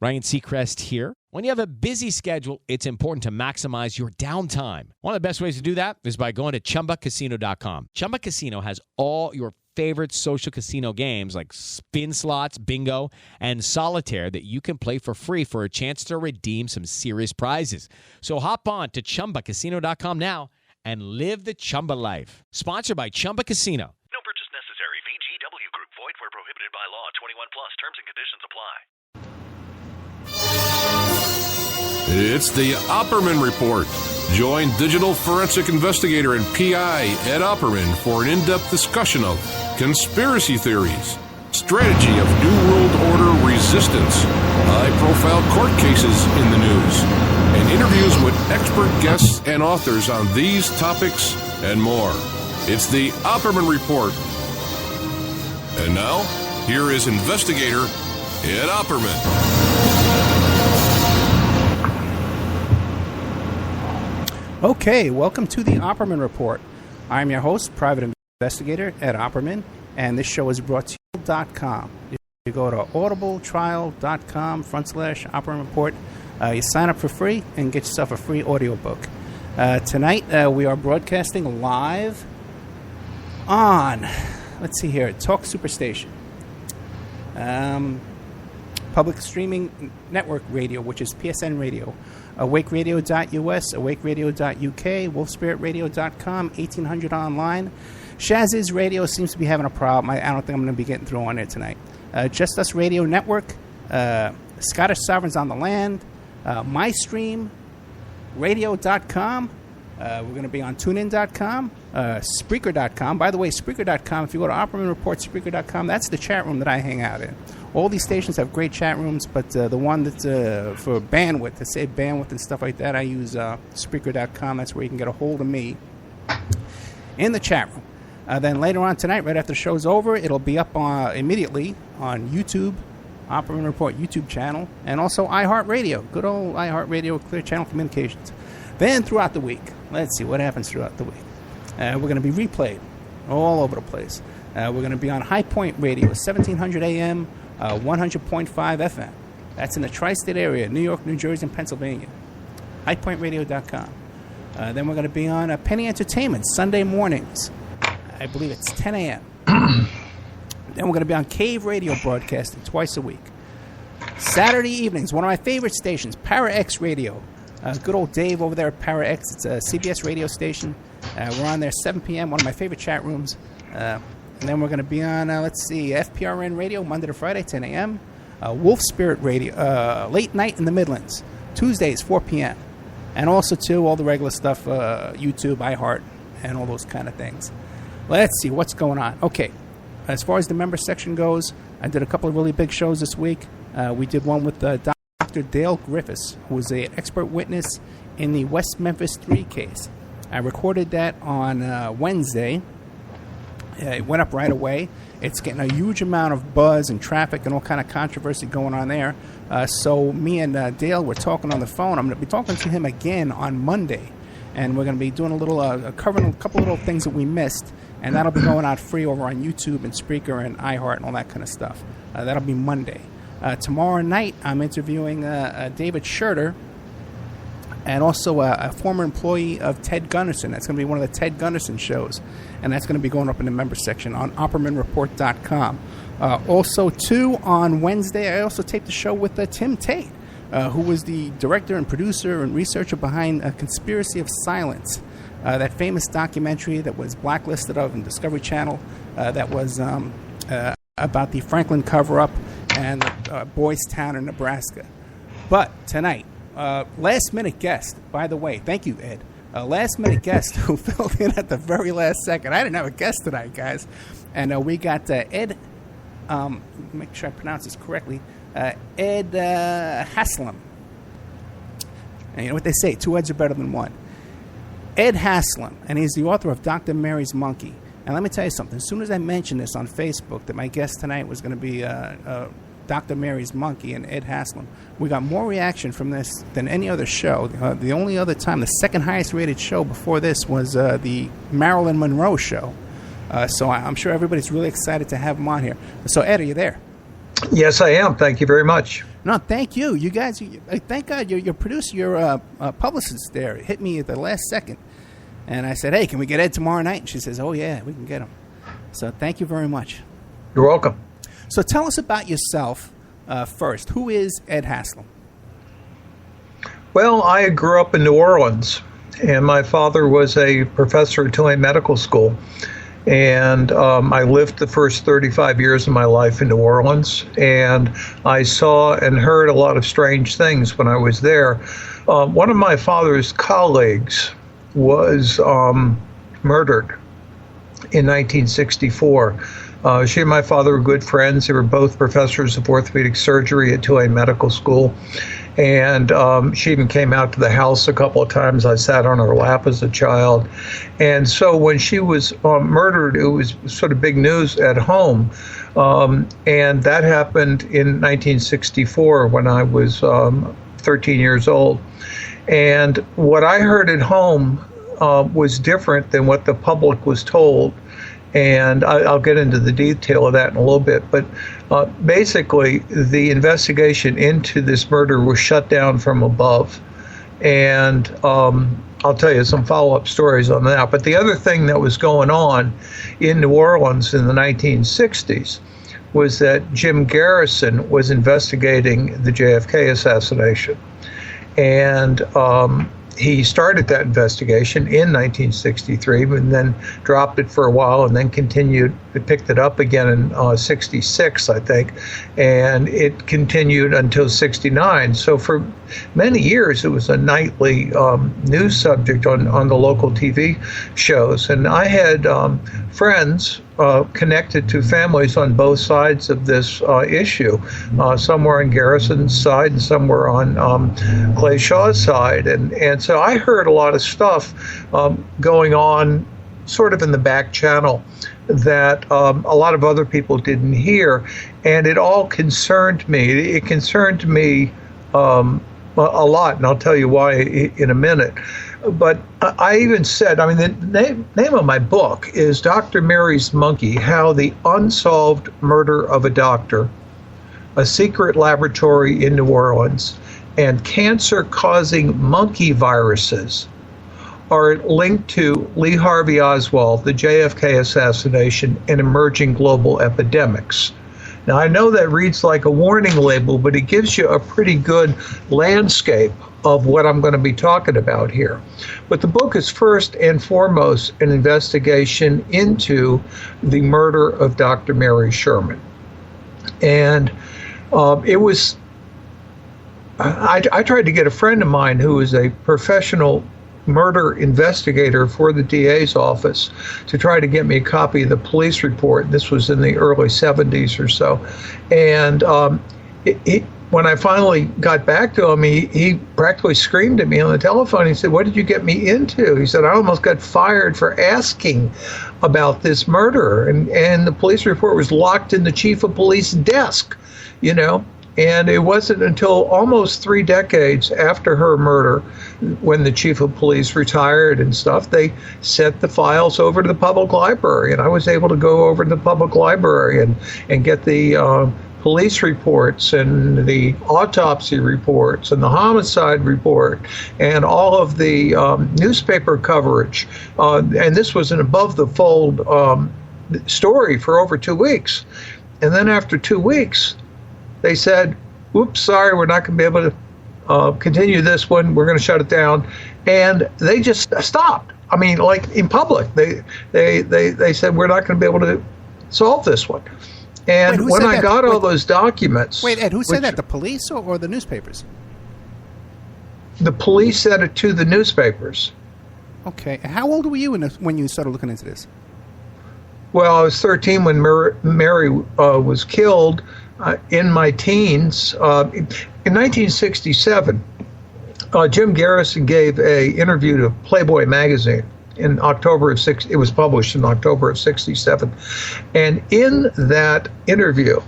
Ryan Seacrest here. When you have a busy schedule, it's important to maximize your downtime. One of the best ways to do that is by going to ChumbaCasino.com. Chumba Casino has all your favorite social casino games like spin slots, bingo, and solitaire that you can play for free for a chance to redeem some serious prizes. So hop on to ChumbaCasino.com now and live the Chumba life. Sponsored by Chumba Casino. No purchase necessary. VGW Group. Void where prohibited by law. 21 plus. Terms and conditions apply. It's the Opperman Report. Join digital forensic investigator and PI Ed Opperman for an in-depth discussion of conspiracy theories, strategy of New World Order resistance, high-profile court cases in the news, and interviews with expert guests and authors on these topics and more. It's the Opperman Report. And now, here is investigator Ed Opperman. Okay, welcome to the Opperman Report. I'm your host, private investigator Ed Opperman, and this show is brought to you.com. You go to audibletrial.com/Opperman Report. You sign up for free and get yourself a free audiobook. Tonight, we are broadcasting live on, let's see here, Talk Superstation. Public Streaming Network Radio, which is PSN Radio. AwakeRadio.us, AwakeRadio.uk, WolfSpiritRadio.com, 1800 online. Shaz's Radio seems to be having a problem. I don't think I'm going to be getting through on it tonight. Just Us Radio Network, Scottish Sovereigns on the Land, MyStream, Radio.com. We're going to be on TuneIn.com, Spreaker.com. By the way, Spreaker.com, if you go to Opperman Report, Spreaker.com, that's the chat room that I hang out in. All these stations have great chat rooms, but the one that's for bandwidth, to save bandwidth and stuff like that, I use Spreaker.com. That's where you can get a hold of me in the chat room. Then later on tonight, right after the show's over, it'll be up immediately on YouTube, Opperman Report YouTube channel, and also iHeartRadio. Good old iHeartRadio, Clear Channel Communications. Then throughout the week, let's see what happens throughout the week. We're going to be replayed all over the place. We're going to be on High Point Radio, 1700 AM, 100.5 FM. That's in the tri-state area, New York, New Jersey, and Pennsylvania. HighPointRadio.com. Then we're going to be on Penny Entertainment, Sunday mornings. I believe it's 10 a.m. Then we're going to be on Cave Radio broadcasting twice a week. Saturday evenings, one of my favorite stations, Para X Radio. Good old Dave over there at Para X. It's a CBS radio station. We're on there 7 p.m., one of my favorite chat rooms. And then we're going to be on, FPRN Radio, Monday to Friday, 10 a.m. Wolf Spirit Radio, late night in the Midlands, Tuesdays, 4 p.m. And also, too, all the regular stuff, YouTube, iHeart, and all those kind of things. Let's see what's going on. Okay, as far as the member section goes, I did a couple of really big shows this week. We did one with Dr. Dale Griffiths, who was an expert witness in the West Memphis 3 case. I recorded that on Wednesday. It went up right away. It's getting a huge amount of buzz and traffic and all kind of controversy going on there. So me and Dale were talking on the phone. I'm going to be talking to him again on Monday. And we're going to be doing a little, covering a couple little things that we missed. And that'll be going out free over on YouTube and Spreaker and iHeart and all that kind of stuff. That'll be Monday. Tomorrow night, I'm interviewing David Schurter, and also a former employee of Ted Gunderson. That's going to be one of the Ted Gunderson shows, and that's going to be going up in the member section on OppermanReport.com. Also, too, on Wednesday, I also taped the show with Tim Tate, who was the director and producer and researcher behind Conspiracy of Silence, that famous documentary that was blacklisted on Discovery Channel that was about the Franklin cover-up and Boys Town in Nebraska. But tonight, last-minute guest, by the way, thank you, Ed, last-minute guest who filled in at the very last second. I didn't have a guest tonight, guys. And we got Ed, make sure I pronounce this correctly, Ed Haslam. And you know what they say, two Eds are better than one. Ed Haslam, and he's the author of Dr. Mary's Monkey. And let me tell you something. As soon as I mentioned this on Facebook, that my guest tonight was going to be Dr. Mary's Monkey and Ed Haslam, we got more reaction from this than any other show. The only other time, the second highest rated show before this was the Marilyn Monroe show. So I'm sure everybody's really excited to have him on here. So, Ed, are you there? Yes, I am. Thank you very much. No, thank you. You guys, thank God your producer, your publicist there hit me at the last second. And I said, hey, can we get Ed tomorrow night? And she says, oh, yeah, we can get him. So thank you very much. You're welcome. So tell us about yourself first. Who is Ed Haslam? Well, I grew up in New Orleans, and my father was a professor at Tulane Medical School. And I lived the first 35 years of my life in New Orleans, and I saw and heard a lot of strange things when I was there. One of my father's colleagues was murdered in 1964. She and my father were good friends. They were both professors of orthopedic surgery at Tulane Medical School. And she even came out to the house a couple of times. I sat on her lap as a child. And so when she was murdered, it was sort of big news at home. And that happened in 1964 when I was 13 years old. And what I heard at home was different than what the public was told. And I'll get into the detail of that in a little bit. But basically, the investigation into this murder was shut down from above. And I'll tell you some follow-up stories on that. But the other thing that was going on in New Orleans in the 1960s was that Jim Garrison was investigating the JFK assassination. And he started that investigation in 1963 and then dropped it for a while and then picked it up again in 66, I think, and it continued until 69. So for many years, it was a nightly news subject on the local TV shows. And I had friends connected to families on both sides of this issue. Some were on Garrison's side and some were on Clay Shaw's side. And so I heard a lot of stuff going on sort of in the back channel that a lot of other people didn't hear. And it all concerned me. It concerned me a lot, and I'll tell you why in a minute. But I even said, the name of my book is Dr. Mary's Monkey, How the Unsolved Murder of a Doctor, a Secret Laboratory in New Orleans, and Cancer-Causing Monkey Viruses are linked to Lee Harvey Oswald, the JFK assassination, and emerging global epidemics. Now, I know that reads like a warning label, but it gives you a pretty good landscape of what I'm going to be talking about here. But the book is first and foremost an investigation into the murder of Dr. Mary Sherman. And it was, I tried to get a friend of mine who is a professional murder investigator for the DA's office to try to get me a copy of the police report. This was in the early 70s or so. And when I finally got back to him, he practically screamed at me on the telephone. He said, "What did you get me into?" He said, "I almost got fired for asking about this murder." And the police report was locked in the chief of police desk, you know. And it wasn't until almost 3 decades after her murder, when the chief of police retired and stuff, they sent the files over to the public library. And I was able to go over to the public library and get the police reports and the autopsy reports and the homicide report and all of the newspaper coverage. And this was an above-the-fold story for over 2 weeks. And then after 2 weeks, they said, "Oops, sorry, we're not going to be able to continue this one. We're going to shut it down." And they just stopped. I mean, like in public, they said, "We're not going to be able to solve this one." And when I got all those documents... Wait, Ed, who said that? The police or the newspapers? The police said it to the newspapers. Okay. How old were you when you started looking into this? Well, I was 13 when Mary was killed. In my teens, in 1967, Jim Garrison gave an interview to Playboy magazine in October of it was published in October of 67. And in that interview,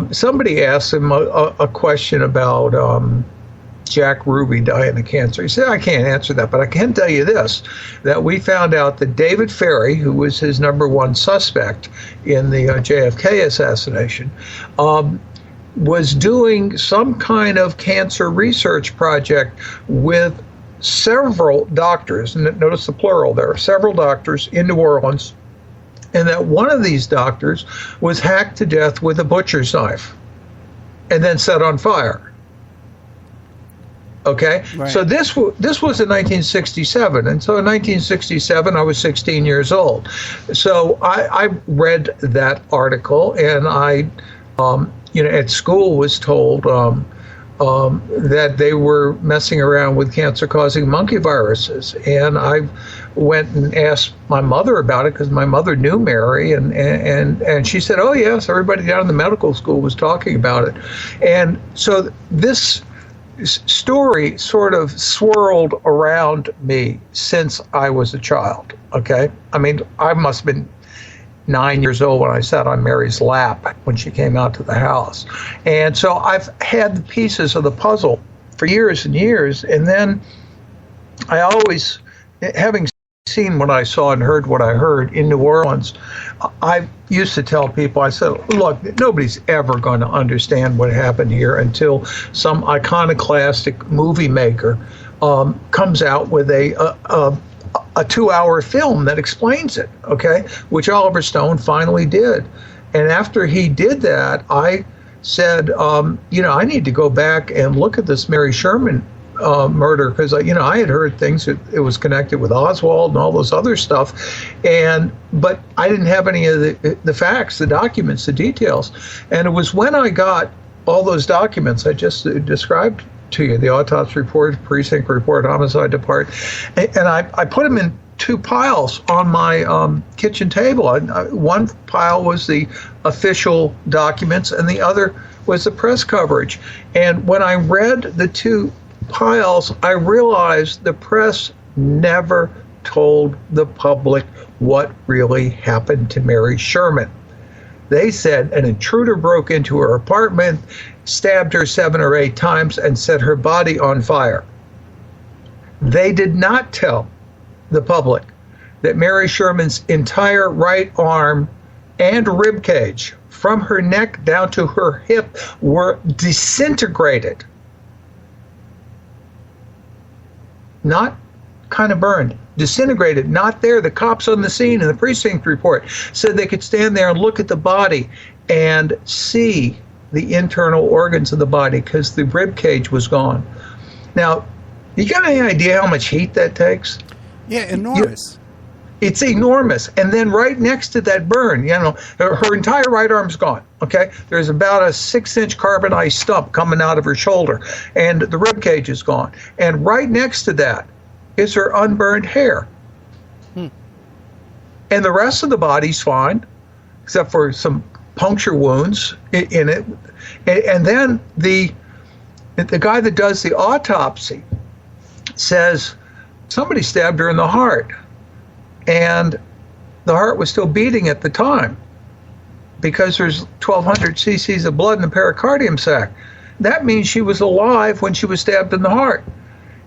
somebody asked him a question about Jack Ruby dying of cancer. He said, "I can't answer that, but I can tell you this, that we found out that David Ferrie, who was his #1 suspect in the JFK assassination, was doing some kind of cancer research project with several doctors, and notice the plural there, several doctors in New Orleans, and that one of these doctors was hacked to death with a butcher's knife and then set on fire. Okay, right. So this was in 1967, and so in 1967 I was 16 years old. So I read that article, and I, at school was told that they were messing around with cancer-causing monkey viruses, and I went and asked my mother about it because my mother knew Mary, and she said, "Oh yes, everybody down in the medical school was talking about it," and so this story sort of swirled around me since I was a child. Okay, I mean, I must have been 9 years old when I sat on Mary's lap when she came out to the house. And so I've had the pieces of the puzzle for years and years. And then I always, having seen what I saw and heard what I heard in New Orleans, I used to tell people, I said, look, nobody's ever going to understand what happened here until some iconoclastic movie maker comes out with a 2-hour film that explains it, okay, which Oliver Stone finally did. And after he did that, I said, I need to go back and look at this Mary Sherman murder, because, I had heard things that it was connected with Oswald and all this other stuff, but I didn't have any of the facts, the documents, the details. And it was when I got all those documents I just described to you, the autopsy report, precinct report, homicide department, and I put them in 2 piles on my kitchen table. One pile was the official documents, and the other was the press coverage. And when I read the 2 piles, I realized the press never told the public what really happened to Mary Sherman. They said an intruder broke into her apartment, stabbed her 7 or 8 times, and set her body on fire. They did not tell the public that Mary Sherman's entire right arm and rib cage, from her neck down to her hip, were disintegrated. Not kind of burned, disintegrated, not there. The cops on the scene in the precinct report said they could stand there and look at the body and see the internal organs of the body because the rib cage was gone. Now, you got any idea how much heat that takes? Yeah, enormous. It's enormous. And then right next to that burn, her entire right arm's gone. Okay, there's about a 6-inch carbonized stump coming out of her shoulder, and the rib cage is gone. And right next to that is her unburned hair. And the rest of the body's fine, except for some puncture wounds in it. And then the guy that does the autopsy says somebody stabbed her in the heart, and the heart was still beating at the time because there's 1,200 cc's of blood in the pericardium sac. That means she was alive when she was stabbed in the heart.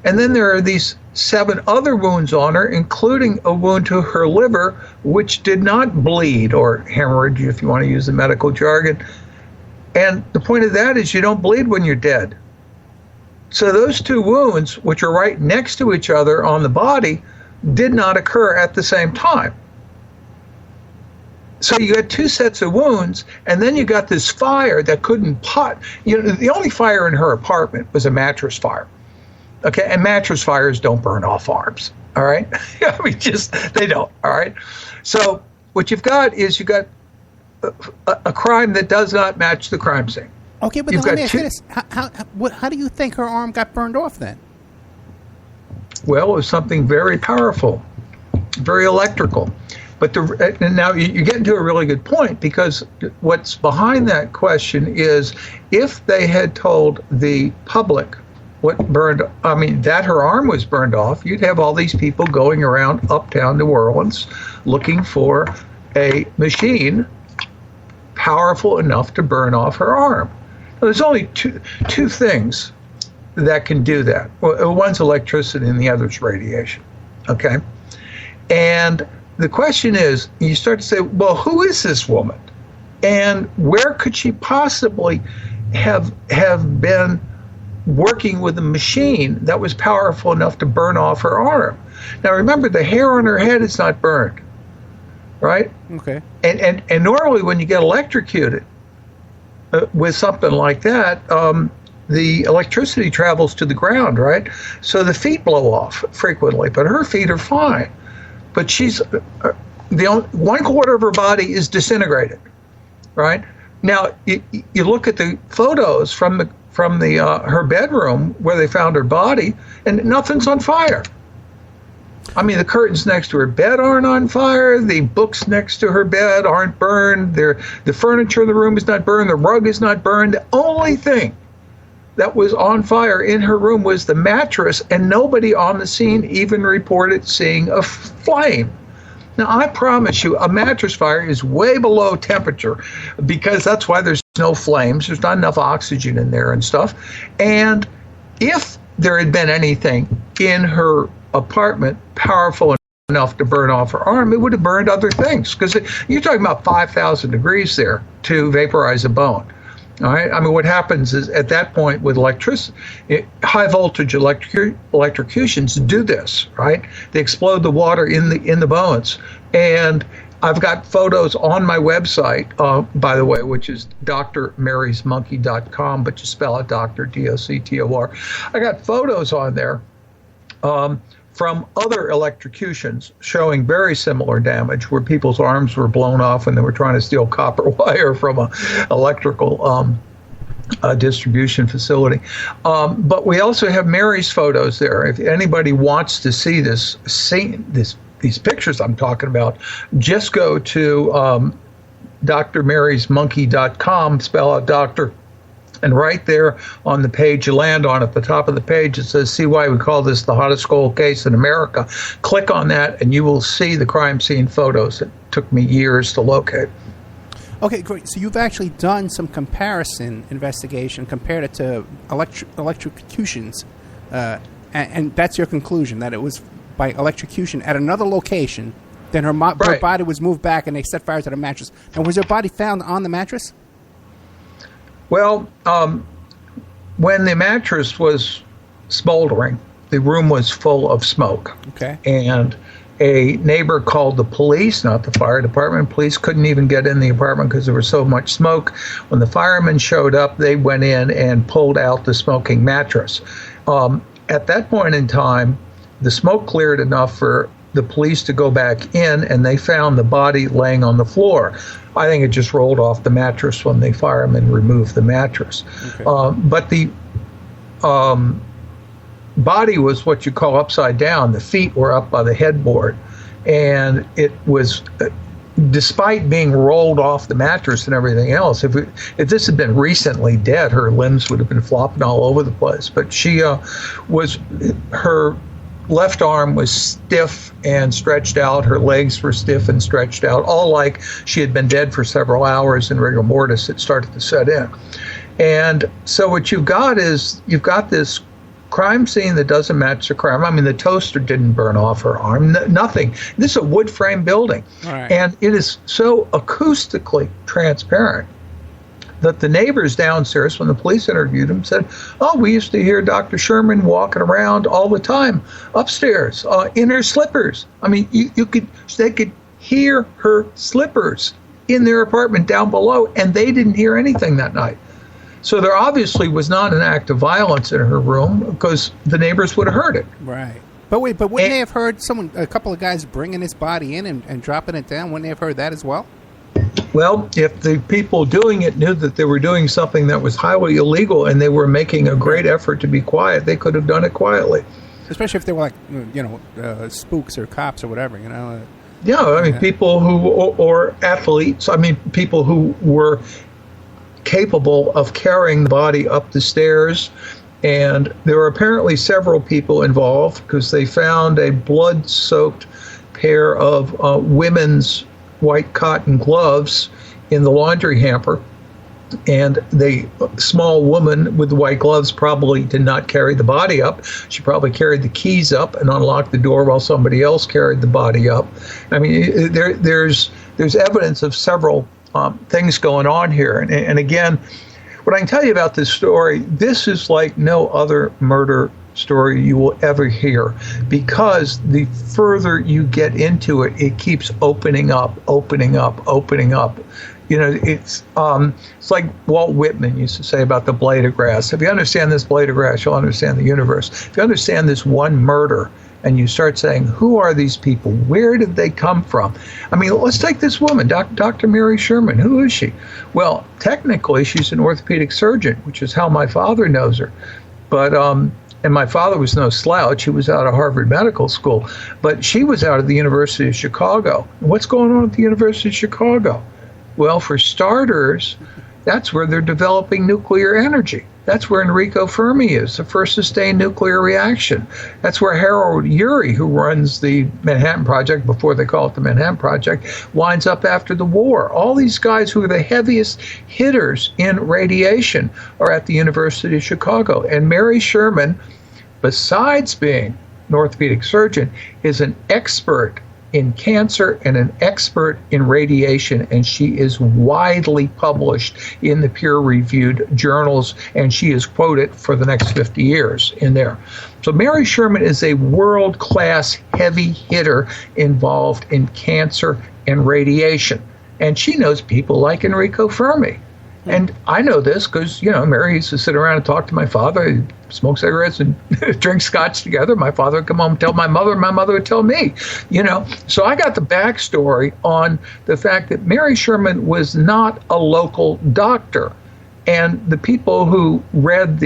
And then there are these 7 other wounds on her, including a wound to her liver, which did not bleed, or hemorrhage, if you want to use the medical jargon. And the point of that is you don't bleed when you're dead. So those 2 wounds, which are right next to each other on the body, did not occur at the same time. So you got 2 sets of wounds, and then you got this fire that couldn't the only fire in her apartment was a mattress fire. Okay, and mattress fires don't burn off arms, all right? I mean, they don't, all right? So what you've got is a crime that does not match the crime scene. Okay, but let me ask you this. How do you think her arm got burned off then? Well, it was something very powerful, very electrical. But now you get into a really good point, because what's behind that question is if they had told the public that her arm was burned off, you'd have all these people going around uptown New Orleans looking for a machine powerful enough to burn off her arm. Now, there's only two things that can do that. Well, one's electricity and the other's radiation, okay? And the question is, you start to say, well, who is this woman? And where could she possibly have been working with a machine that was powerful enough to burn off her arm. Now remember, the hair on her head is not burned, right? Okay. And normally when you get electrocuted with something like that, the electricity travels to the ground, right? So the feet blow off frequently, but her feet are fine. But she's one quarter of her body is disintegrated, right? Now you look at the photos from her bedroom where they found her body, and nothing's on fire. I mean, the curtains next to her bed aren't on fire. The books next to her bed aren't burned. The furniture in the room is not burned. The rug is not burned. The only thing that was on fire in her room was the mattress, and nobody on the scene even reported seeing a flame. Now, I promise you, a mattress fire is way below temperature because that's why there's no flames. There's not enough oxygen in there and stuff. And if there had been anything in her apartment powerful enough to burn off her arm, it would have burned other things, because you're talking about 5,000 degrees there to vaporize a bone. All right. I mean, what happens is at that point with electricity, high voltage electrocutions do this, right? They explode the water in the bones. And I've got photos on my website, by the way, which is drmarysmonkey.com, but you spell it Dr. D-O-C-T-O-R. I got photos on there from other electrocutions showing very similar damage, where people's arms were blown off when they were trying to steal copper wire from an electrical distribution facility. But we also have Mary's photos there. If anybody wants to see these pictures I'm talking about, just go to drmarysmonkey.com, spell out doctor. And right there on the page you land on, at the top of the page, it says, "See why we call this the hottest cold case in America." Click on that, and you will see the crime scene photos. It took me years to locate. Okay, great. So you've actually done some comparison investigation, compared it to electrocutions, and that's your conclusion, that it was by electrocution at another location. Then her body was moved back, and they set fire to the mattress. And was her body found on the mattress? Well, when the mattress was smoldering, the room was full of smoke. Okay. And a neighbor called the police, not the fire department. Police couldn't even get in the apartment because there was so much smoke. When the firemen showed up, they went in and pulled out the smoking mattress. At that point in time, the smoke cleared enough for the police to go back in, and they found the body laying on the floor. I think it just rolled off the mattress when the firemen removed the mattress. Okay. But the body was what you call upside down. The feet were up by the headboard, and it was, despite being rolled off the mattress and everything else, if this had been recently dead, her limbs would have been flopping all over the place. But her left arm was stiff and stretched out. Her legs were stiff and stretched out, all like she had been dead for several hours, and rigor mortis had started to set in. And so what you've got is, you've got this crime scene that doesn't match the crime. I mean, the toaster didn't burn off her arm, nothing. This is a wood frame building. Right. And it is so acoustically transparent that the neighbors downstairs, when the police interviewed him, said, "Oh, we used to hear Dr. Sherman walking around all the time upstairs in her slippers." I mean, they could hear her slippers in their apartment down below, and they didn't hear anything that night. So there obviously was not an act of violence in her room, because the neighbors would have heard it. Right. But wouldn't they have heard a couple of guys bringing his body in and dropping it down? Wouldn't they have heard that as well? Well, if the people doing it knew that they were doing something that was highly illegal and they were making a great effort to be quiet, they could have done it quietly. Especially if they were like, spooks or cops or whatever, Yeah, I mean, people who, or athletes, I mean, people who were capable of carrying the body up the stairs. And there were apparently several people involved, because they found a blood-soaked pair of women's white cotton gloves in the laundry hamper, and the small woman with the white gloves probably did not carry the body up. She probably carried the keys up and unlocked the door while somebody else carried the body up. I mean, there's evidence of several things going on here, and again, what I can tell you about this story, this is like no other murder story you will ever hear, because the further you get into it, it keeps opening up. You know, it's like Walt Whitman used to say about the blade of grass. If you understand this blade of grass, you'll understand the universe. If you understand this one murder, and you start saying, who are these people? Where did they come from? I mean, let's take this woman, Dr. Mary Sherman. Who is she? Well, technically, she's an orthopedic surgeon, which is how my father knows her. But and my father was no slouch. He was out of Harvard Medical School. But she was out of the University of Chicago. And what's going on at the University of Chicago? Well, for starters, that's where they're developing nuclear energy. That's where Enrico Fermi is, the first sustained nuclear reaction. That's where Harold Urey, who runs the Manhattan Project, before they call it the Manhattan Project, winds up after the war. All these guys who are the heaviest hitters in radiation are at the University of Chicago. And Mary Sherman, besides being an orthopedic surgeon, is an expert in cancer and an expert in radiation, and she is widely published in the peer-reviewed journals, and she is quoted for the next 50 years in there. So Mary Sherman is a world-class heavy hitter involved in cancer and radiation, and she knows people like Enrico Fermi. And I know this because, you know, Mary used to sit around and talk to my father, smoke cigarettes and drink scotch together. My father would come home and tell my mother would tell me, you know. So I got the backstory on the fact that Mary Sherman was not a local doctor. And the people who read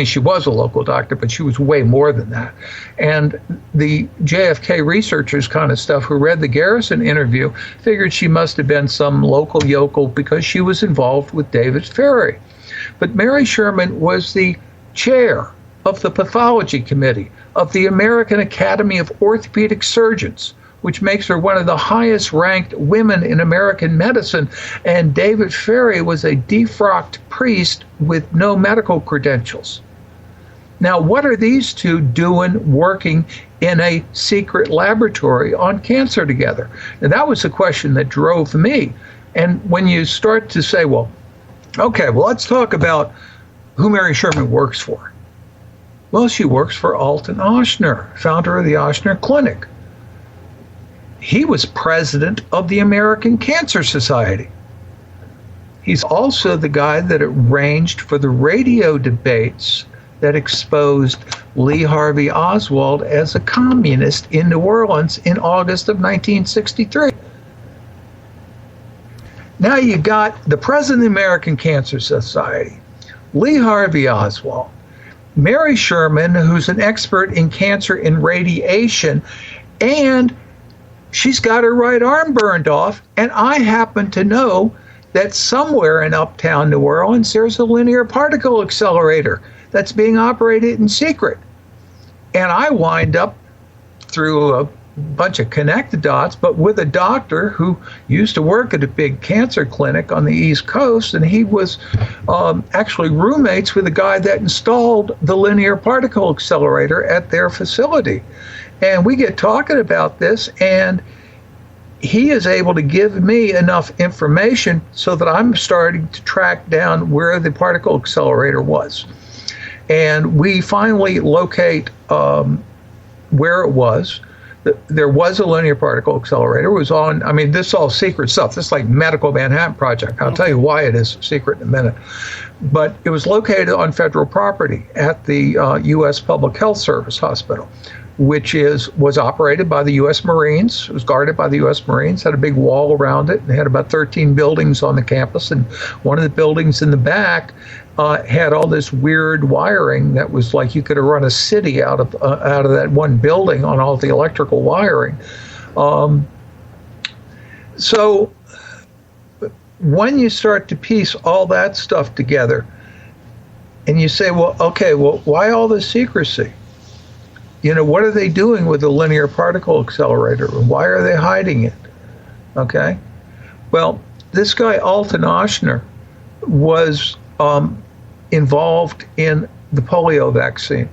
she was a local doctor, but she was way more than that. And the JFK researchers kind of stuff who read the Garrison interview figured she must have been some local yokel because she was involved with David Ferrie. But Mary Sherman was the chair of the pathology committee of the American Academy of Orthopedic Surgeons, which makes her one of the highest ranked women in American medicine. And David Ferrie was a defrocked priest with no medical credentials. Now, what are these two doing working in a secret laboratory on cancer together? Now, that was the question that drove me. And when you start to say, let's talk about who Mary Sherman works for. Well, she works for Alton Ochsner, founder of the Ochsner Clinic. He was president of the American Cancer Society. He's also the guy that arranged for the radio debates that exposed Lee Harvey Oswald as a communist in New Orleans in August of 1963. Now you got the president of the American Cancer Society, Lee Harvey Oswald, Mary Sherman, who's an expert in cancer and radiation, and she's got her right arm burned off, and I happen to know that somewhere in uptown New Orleans, there's a linear particle accelerator that's being operated in secret. And I wind up through a bunch of connected dots, but with a doctor who used to work at a big cancer clinic on the East Coast, and he was actually roommates with a guy that installed the linear particle accelerator at their facility. And we get talking about this, and he is able to give me enough information so that I'm starting to track down where the particle accelerator was. And we finally locate where it was. There was a linear particle accelerator. It was on, this is all secret stuff. This is like medical Manhattan Project. I'll tell you why it is secret in a minute. But it was located on federal property at the U.S. Public Health Service Hospital, which was operated by the U.S. Marines. It was guarded by the U.S. Marines, had a big wall around it, and they had about 13 buildings on the campus. And one of the buildings in the back had all this weird wiring that was like you could have run a city out of that one building on all the electrical wiring. So when you start to piece all that stuff together, and you say, why all this secrecy? You know, what are they doing with the linear particle accelerator? Why are they hiding it? Okay. Well, this guy, Alton Ochsner, was involved in the polio vaccine.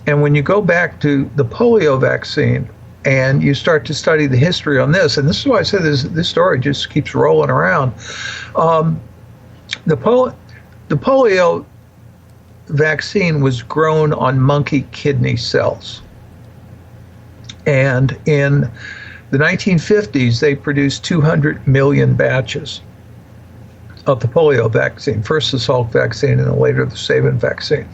And when you go back to the polio vaccine and you start to study the history on this, and this is why I said this story just keeps rolling around. The polio vaccine was grown on monkey kidney cells. And in the 1950s, they produced 200 million batches of the polio vaccine, first the Salk vaccine and then later the Sabin vaccine.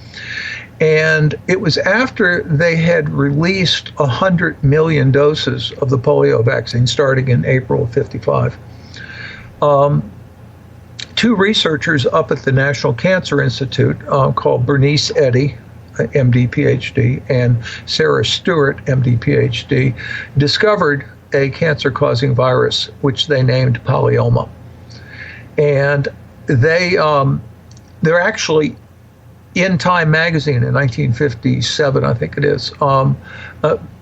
And it was after they had released 100 million doses of the polio vaccine starting in April of 55. Two researchers up at the National Cancer Institute called Bernice Eddy, MD, PhD, and Sarah Stewart, MD, PhD, discovered a cancer-causing virus, which they named polyoma. And they're actually in Time magazine in 1957, I think it is,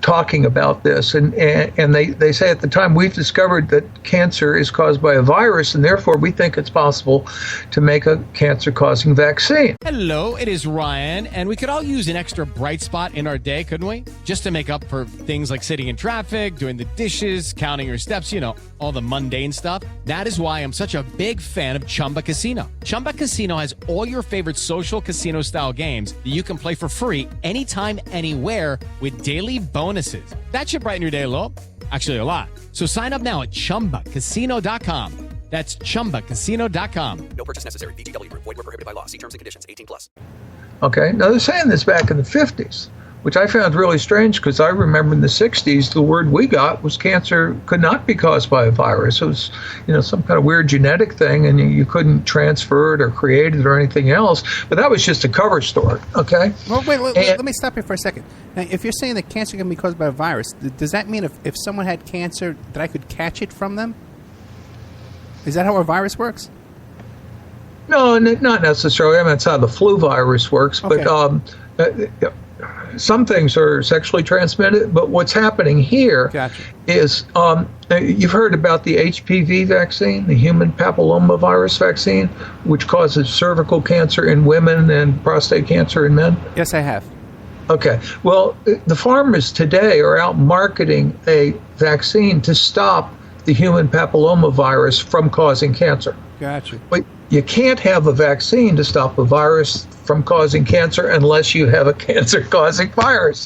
talking about this. And they say at the time, we've discovered that cancer is caused by a virus, and therefore we think it's possible to make a cancer-causing vaccine. Hello, it is Ryan, and we could all use an extra bright spot in our day, couldn't we? Just to make up for things like sitting in traffic, doing the dishes, counting your steps, all the mundane stuff. That is why I'm such a big fan of Chumba Casino. Chumba Casino has all your favorite social casino-style games that you can play for free anytime, anywhere with daily bonuses. That should brighten your day a little. Actually, a lot. So sign up now at ChumbaCasino.com. That's ChumbaCasino.com. No purchase necessary. VGW Group. Void where prohibited by law. See terms and conditions. 18+. Okay, now they're saying this back in the 50s, which I found really strange because I remember in the 60s the word we got was cancer could not be caused by a virus. It was, some kind of weird genetic thing, and you couldn't transfer it or create it or anything else. But that was just a cover story, okay? Well, wait, let me stop you for a second. Now, if you're saying that cancer can be caused by a virus, does that mean if someone had cancer that I could catch it from them? Is that how a virus works? No, not necessarily. I mean, that's how the flu virus works. Okay. But some things are sexually transmitted. But what's happening here is you've heard about the HPV vaccine, the human papillomavirus vaccine, which causes cervical cancer in women and prostate cancer in men? Yes, I have. Okay. Well, the farmers today are out marketing a vaccine to stop the human papillomavirus from causing cancer. Gotcha. But you can't have a vaccine to stop a virus from causing cancer unless you have a cancer-causing virus,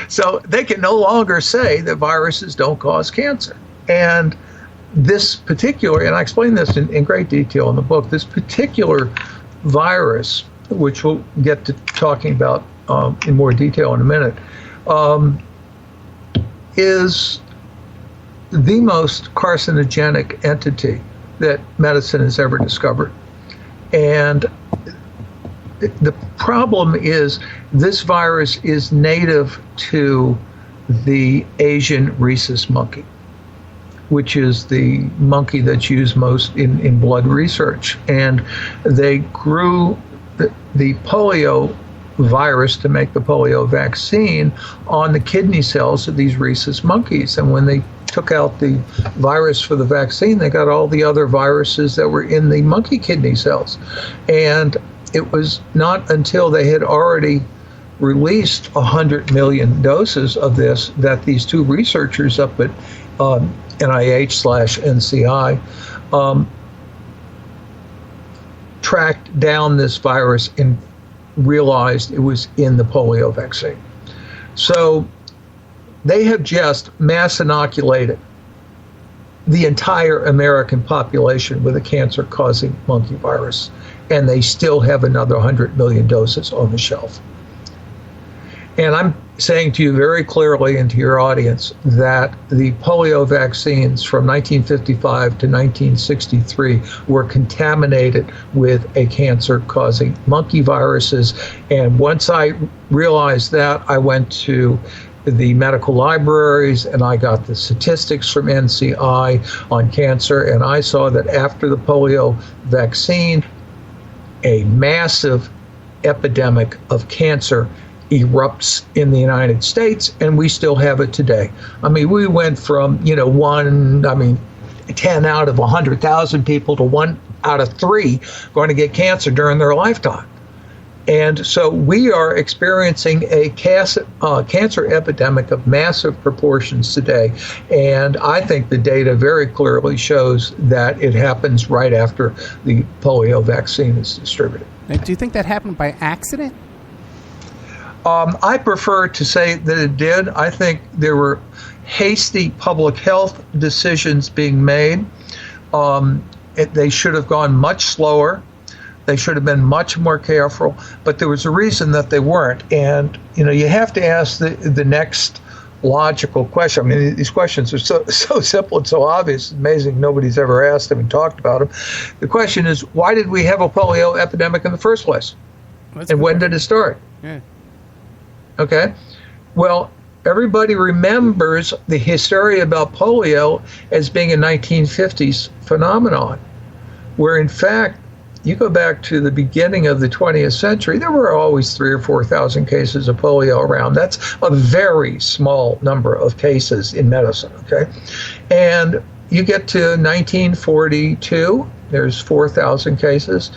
So they can no longer say that viruses don't cause cancer. And this particular, and I explain this in great detail in the book, this particular virus, which we'll get to talking about in more detail in a minute, is the most carcinogenic entity that medicine has ever discovered. And the problem is this virus is native to the Asian rhesus monkey, which is the monkey that's used most in blood research. And they grew the polio virus to make the polio vaccine on the kidney cells of these rhesus monkeys. And when they took out the virus for the vaccine, they got all the other viruses that were in the monkey kidney cells. And it was not until they had already released 100 million doses of this that these two researchers up at NIH/NCI tracked down this virus and realized it was in the polio vaccine. So they have just mass inoculated the entire American population with a cancer-causing monkey virus, and they still have another 100 million doses on the shelf. And I'm saying to you very clearly and to your audience that the polio vaccines from 1955 to 1963 were contaminated with a cancer-causing monkey viruses. And once I realized that, I went to the medical libraries and I got the statistics from NCI on cancer, and I saw that after the polio vaccine, a massive epidemic of cancer erupts in the United States, and we still have it today. I mean, we went from, 10 out of 100,000 people to 1 out of 3 going to get cancer during their lifetime. And so we are experiencing a cancer epidemic of massive proportions today. And I think the data very clearly shows that it happens right after the polio vaccine is distributed. Now, do you think that happened by accident? I prefer to say that it did. I think there were hasty public health decisions being made. They should have gone much slower. They should have been much more careful, but there was a reason that they weren't. And, you have to ask the next logical question. I mean, these questions are so simple and so obvious. It's amazing nobody's ever asked them and talked about them. The question is, why did we have a polio epidemic in the first place? And when did it start? Yeah. Okay. Well, everybody remembers the hysteria about polio as being a 1950s phenomenon, where in fact, you go back to the beginning of the 20th century, there were always 3,000 or 4,000 cases of polio around. That's a very small number of cases in medicine, okay? And you get to 1942, there's 4,000 cases.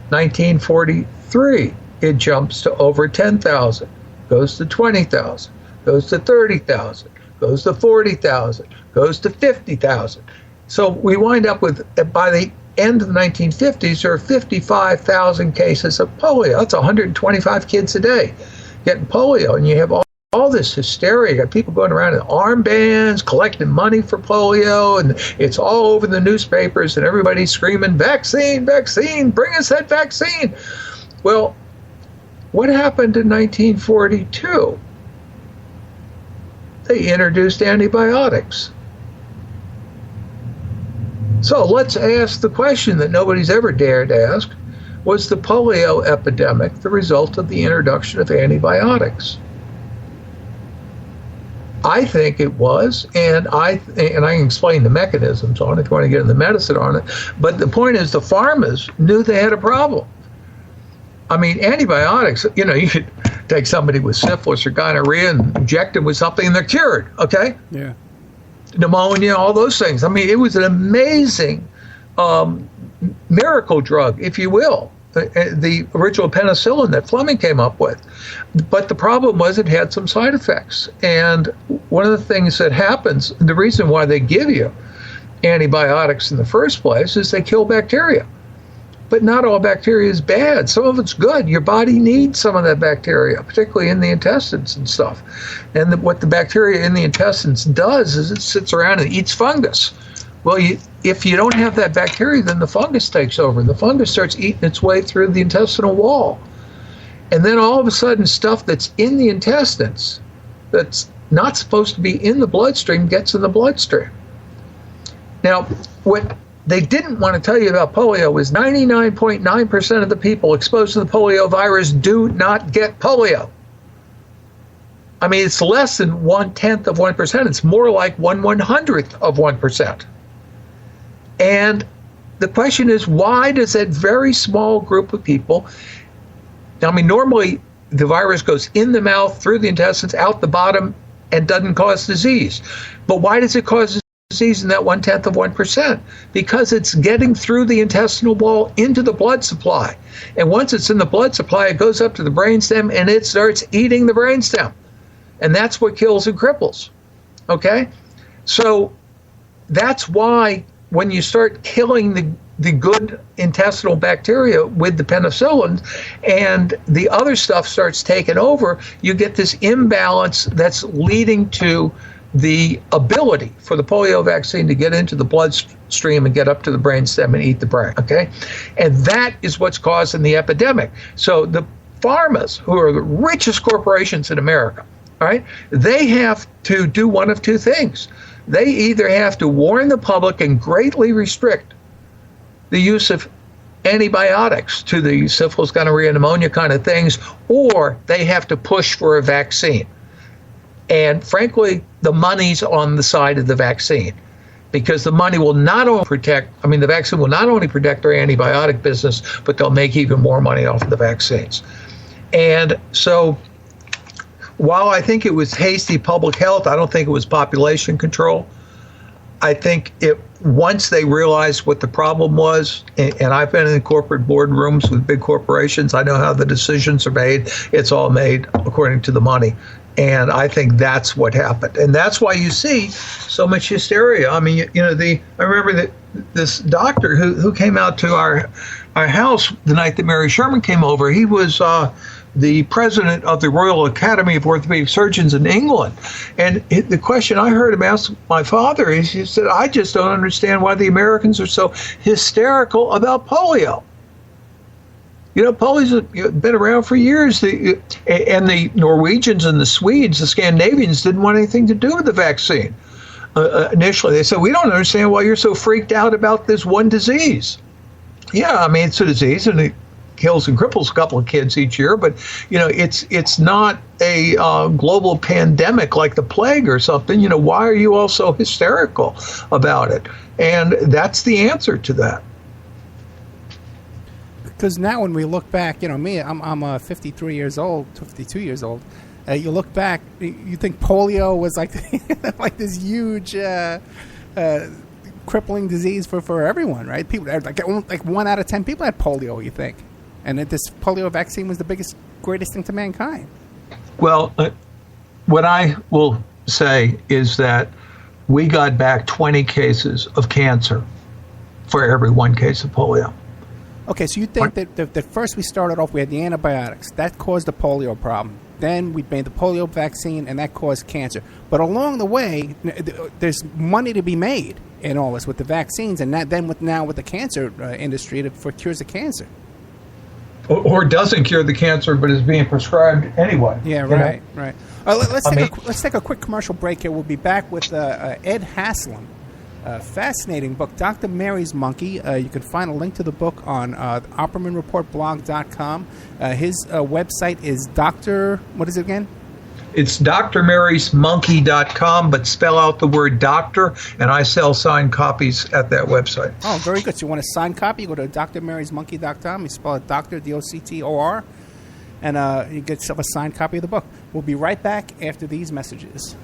1943, it jumps to over 10,000, goes to 20,000, goes to 30,000, goes to 40,000, goes to 50,000. So we wind up with, by the end of the 1950s, there are 55,000 cases of polio. That's 125 kids a day getting polio. And you have all this hysteria. You got people going around in armbands, collecting money for polio, and it's all over the newspapers, and everybody's screaming, vaccine, vaccine, bring us that vaccine. Well, what happened in 1942? They introduced antibiotics. So let's ask the question that nobody's ever dared ask. Was the polio epidemic the result of the introduction of antibiotics? I think it was, and I can explain the mechanisms on it if you want to get into the medicine on it. But the point is, the pharmas knew they had a problem. I mean, antibiotics, you could take somebody with syphilis or gonorrhea and inject them with something and they're cured, okay? Yeah. Pneumonia, all those things. I mean, it was an amazing miracle drug, if you will, the original penicillin that Fleming came up with. But the problem was it had some side effects. And one of the things that happens, the reason why they give you antibiotics in the first place is they kill bacteria. But not all bacteria is bad. Some of it's good. Your body needs some of that bacteria, particularly in the intestines and stuff. And what the bacteria in the intestines does is it sits around and eats fungus. Well, if you don't have that bacteria, then the fungus takes over. And the fungus starts eating its way through the intestinal wall. And then all of a sudden, stuff that's in the intestines that's not supposed to be in the bloodstream gets in the bloodstream. Now, what they didn't want to tell you about polio is 99.9% of the people exposed to the polio virus do not get polio. I mean, it's less than 1/10 of 1%. It's more like 1/100th of 1%. And the question is, why does that very small group of people, I mean, normally the virus goes in the mouth, through the intestines, out the bottom, and doesn't cause disease. But why does it cause disease in that 1/10 of 1%? Because it's getting through the intestinal wall into the blood supply. And once it's in the blood supply, it goes up to the brainstem and it starts eating the brainstem. And that's what kills and cripples. Okay? So that's why when you start killing the good intestinal bacteria with the penicillin and the other stuff starts taking over, you get this imbalance that's leading to the ability for the polio vaccine to get into the bloodstream and get up to the brainstem and eat the brain, okay? And that is what's causing the epidemic. So the pharmas, who are the richest corporations in America, all right, they have to do one of two things. They either have to warn the public and greatly restrict the use of antibiotics to the syphilis, gonorrhea, pneumonia kind of things, or they have to push for a vaccine. And frankly, the money's on the side of the vaccine, because the money will not only the vaccine will not only protect their antibiotic business, but they'll make even more money off of the vaccines. And so while I think it was hasty public health, I don't think it was population control. I think once they realized what the problem was, and I've been in corporate boardrooms with big corporations, I know how the decisions are made. It's all made according to the money. And I think that's what happened. And that's why you see so much hysteria. I mean, I remember that this doctor who came out to our house the night that Mary Sherman came over, he was the president of the Royal Academy of Orthopedic Surgeons in England. And the question I heard him ask my father is, he said, I just don't understand why the Americans are so hysterical about polio. Polio's been around for years. And the Norwegians and the Swedes, the Scandinavians, didn't want anything to do with the vaccine. Initially, they said, we don't understand why you're so freaked out about this one disease. Yeah, I mean, it's a disease, and it kills and cripples a couple of kids each year, but it's not a global pandemic like the plague or something. Why are you all so hysterical about it? And that's the answer to that. Because now when we look back, me, I'm 53 years old, 52 years old. You look back, you think polio was like like this huge crippling disease for everyone, right? People like 1 out of 10 people had polio, you think. And that this polio vaccine was the greatest thing to mankind. Well, what I will say is that we got back 20 cases of cancer for every 1 case of polio. Okay, so you think that first we started off, we had the antibiotics. That caused the polio problem. Then we made the polio vaccine, and that caused cancer. But along the way, there's money to be made in all this with the vaccines, and now with the cancer industry for cures of cancer. Or doesn't cure the cancer, but is being prescribed anyway. Yeah, right. Let's take a quick commercial break here. We'll be back with Ed Haslam. Fascinating book, Dr. Mary's Monkey. You can find a link to the book on OppermanReportBlog.com. His website is what is it again? It's drmarysmonkey.com, but spell out the word doctor, and I sell signed copies at that website. Oh, very good. So you want a signed copy, you go to drmarysmonkey.com. You spell it Dr. D-O-C-T-O-R, and you get yourself a signed copy of the book. We'll be right back after these messages.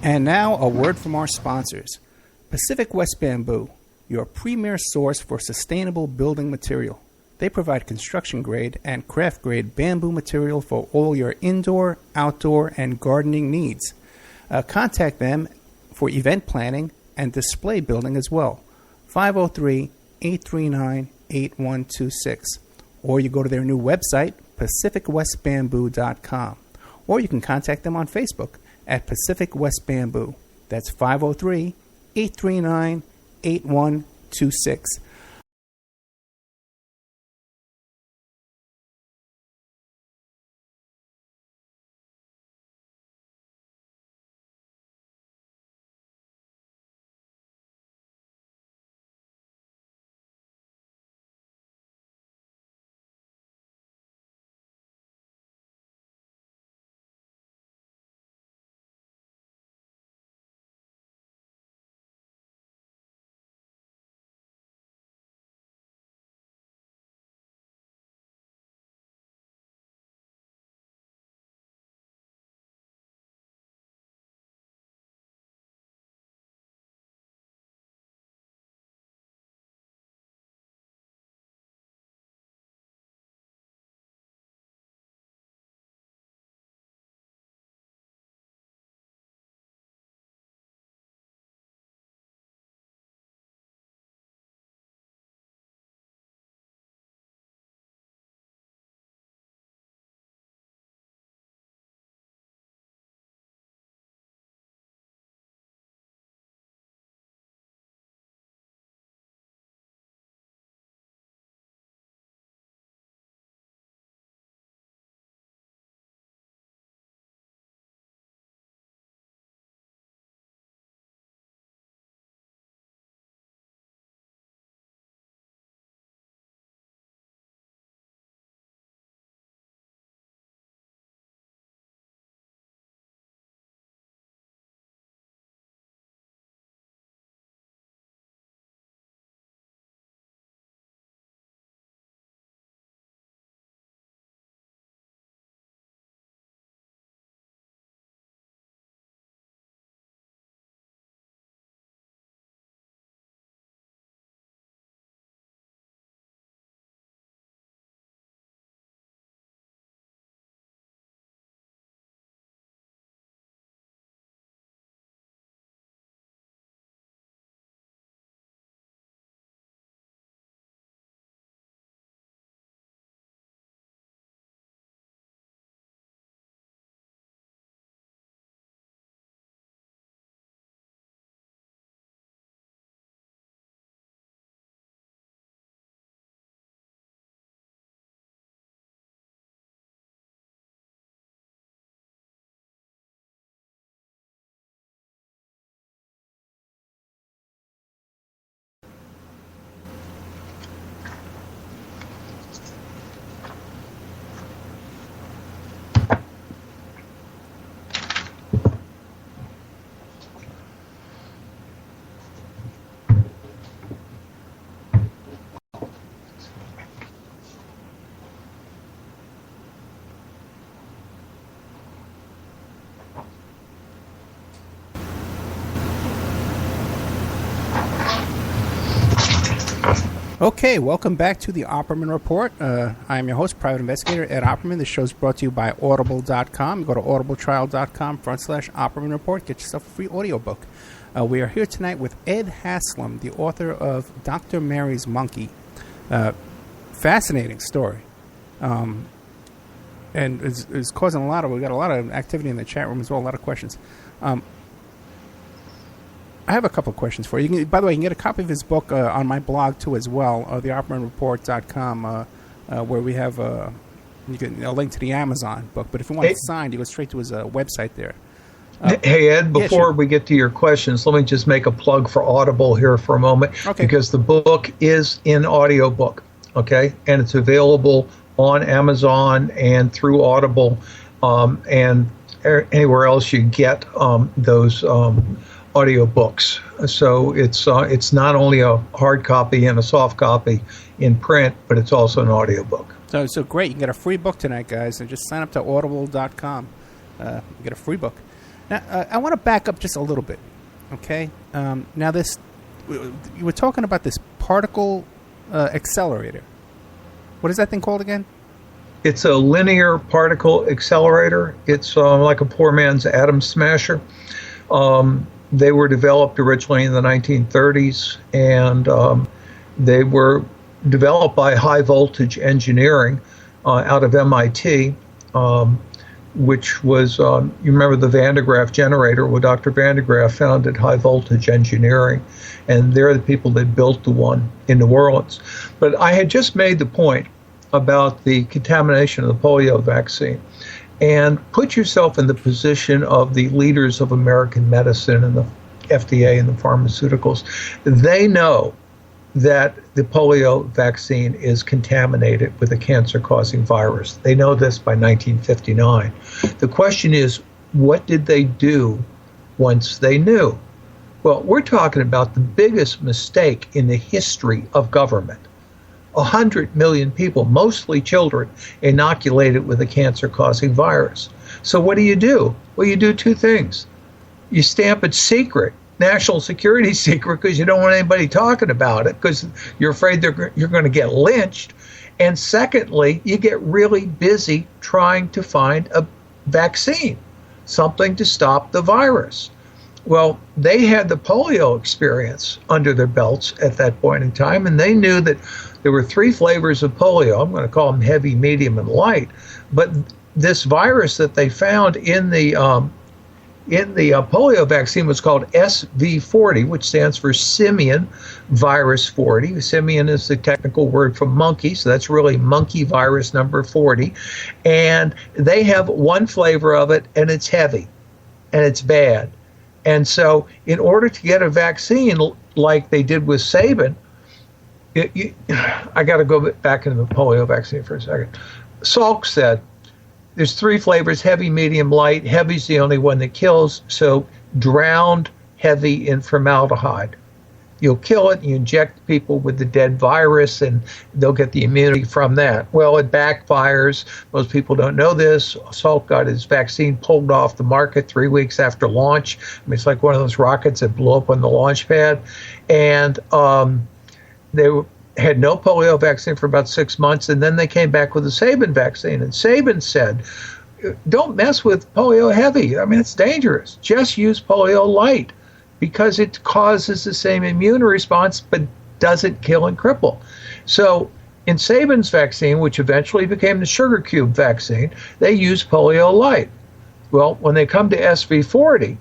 And now, a word from our sponsors. Pacific West Bamboo, your premier source for sustainable building material. They provide construction-grade and craft-grade bamboo material for all your indoor, outdoor, and gardening needs. Contact them for event planning and display building as well. 503-839-8126. Or you go to their new website, pacificwestbamboo.com. Or you can contact them on Facebook at Pacific West Bamboo. That's 503-839-8126. Okay, welcome back to the Opperman Report. I am your host, Private Investigator Ed Opperman. This show is brought to you by Audible.com. Go to audibletrial.com/Opperman Report. Get yourself a free audiobook. We are here tonight with Ed Haslam, the author of Dr. Mary's Monkey. Fascinating story. And it's causing we got a lot of activity in the chat room as well, a lot of questions. I have a couple of questions for you. By the way, you can get a copy of his book on my blog, too, as well, theoppermanreport.com, where we have a link to the Amazon book. But if you want it signed, you go straight to his website there. Hey, Ed, before we get to your questions, let me just make a plug for Audible here for a moment, because the book is in audiobook, okay? And it's available on Amazon and through Audible and anywhere else you get those audiobooks. So it's not only a hard copy and a soft copy in print, but it's also an audiobook. So great. You can get a free book tonight, guys. And just sign up to audible.com. Get a free book. Now, I want to back up just a little bit, okay? Now, you were talking about this particle accelerator. What is that thing called again? It's a linear particle accelerator. It's like a poor man's atom smasher. They were developed originally in the 1930s, and they were developed by High Voltage Engineering out of MIT, which was, you remember the Van de Graaff generator? Well, Dr. Van de Graaff founded High Voltage Engineering, and they're the people that built the one in New Orleans. But I had just made the point about the contamination of the polio vaccine. And put yourself in the position of the leaders of American medicine and the FDA and the pharmaceuticals. They know that the polio vaccine is contaminated with a cancer-causing virus. They know this by 1959. The question is, what did they do once they knew? Well, we're talking about the biggest mistake in the history of government. 100 million people, mostly children, inoculated with a cancer-causing virus. So what do? Well, you do two things. You stamp it secret, national security secret, because you don't want anybody talking about it, because you're afraid you're going to get lynched. And secondly, you get really busy trying to find a vaccine, something to stop the virus. Well, they had the polio experience under their belts at that point in time, and they knew that there were three flavors of polio. I'm going to call them heavy, medium, and light. But this virus that they found in the polio vaccine was called SV40, which stands for simian virus 40. Simian is the technical word for monkey, so that's really monkey virus number 40. And they have one flavor of it, and it's heavy, and it's bad. And so in order to get a vaccine like they did with Sabin, I got to go back into the polio vaccine for a second. Salk said, there's three flavors, heavy, medium, light. Heavy's the only one that kills, so drowned heavy in formaldehyde. You'll kill it, and you inject people with the dead virus, and they'll get the immunity from that. Well, it backfires. Most people don't know this. Salk got his vaccine pulled off the market 3 weeks after launch. I mean, it's like one of those rockets that blew up on the launch pad. And they had no polio vaccine for about 6 months, and then they came back with a Sabin vaccine. And Sabin said, don't mess with polio heavy. I mean, it's dangerous. Just use polio light, because it causes the same immune response but doesn't kill and cripple. So in Sabin's vaccine, which eventually became the sugar cube vaccine, they use polio light. Well, when they come to SV40,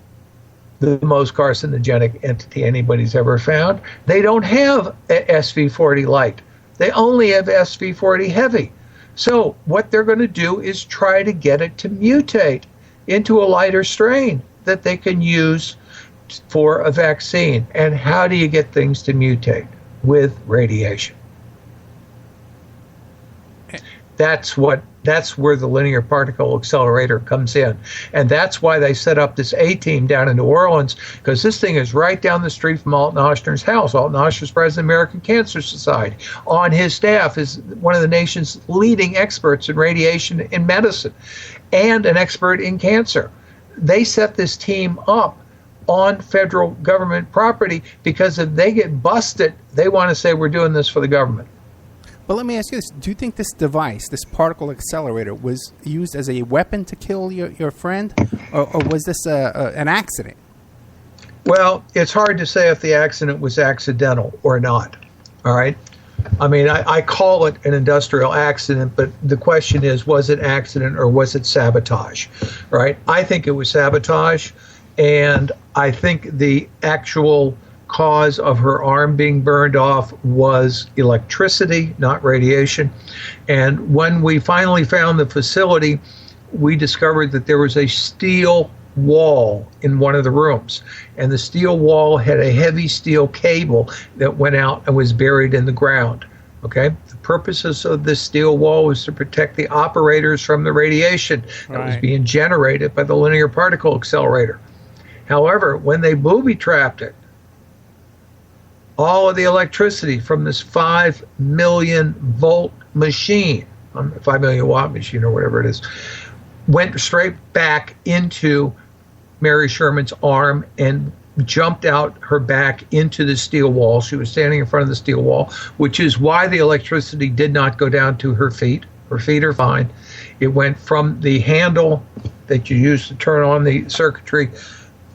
the most carcinogenic entity anybody's ever found, they don't have SV40 light. They only have SV40 heavy. So what they're going to do is try to get it to mutate into a lighter strain that they can use for a vaccine. And how do you get things to mutate? With radiation. That's where the linear particle accelerator comes in. And that's why they set up this A-team down in New Orleans, because this thing is right down the street from Alton Oshner's house. Alton Oshner's president of the American Cancer Society. On his staff is one of the nation's leading experts in radiation in medicine and an expert in cancer. They set this team up on federal government property, because if they get busted, they want to say we're doing this for the government. But let me ask you this. Do you think this device, this particle accelerator, was used as a weapon to kill your friend? Or was this an accident? Well, it's hard to say if the accident was accidental or not. All right? I mean, I call it an industrial accident, but the question is, was it accident or was it sabotage? Right? I think it was sabotage, and I think the actual cause of her arm being burned off was electricity, not radiation. And when we finally found the facility, we discovered that there was a steel wall in one of the rooms, and the steel wall had a heavy steel cable that went out and was buried in the ground. Okay, the purposes of this steel wall was to protect the operators from the radiation that was being generated by the linear particle accelerator. However, when they booby-trapped it, all of the electricity from this 5 million volt machine, 5 million watt machine or whatever it is, went straight back into Mary Sherman's arm and jumped out her back into the steel wall. She was standing in front of the steel wall, which is why the electricity did not go down to her feet. Her feet are fine. It went from the handle that you use to turn on the circuitry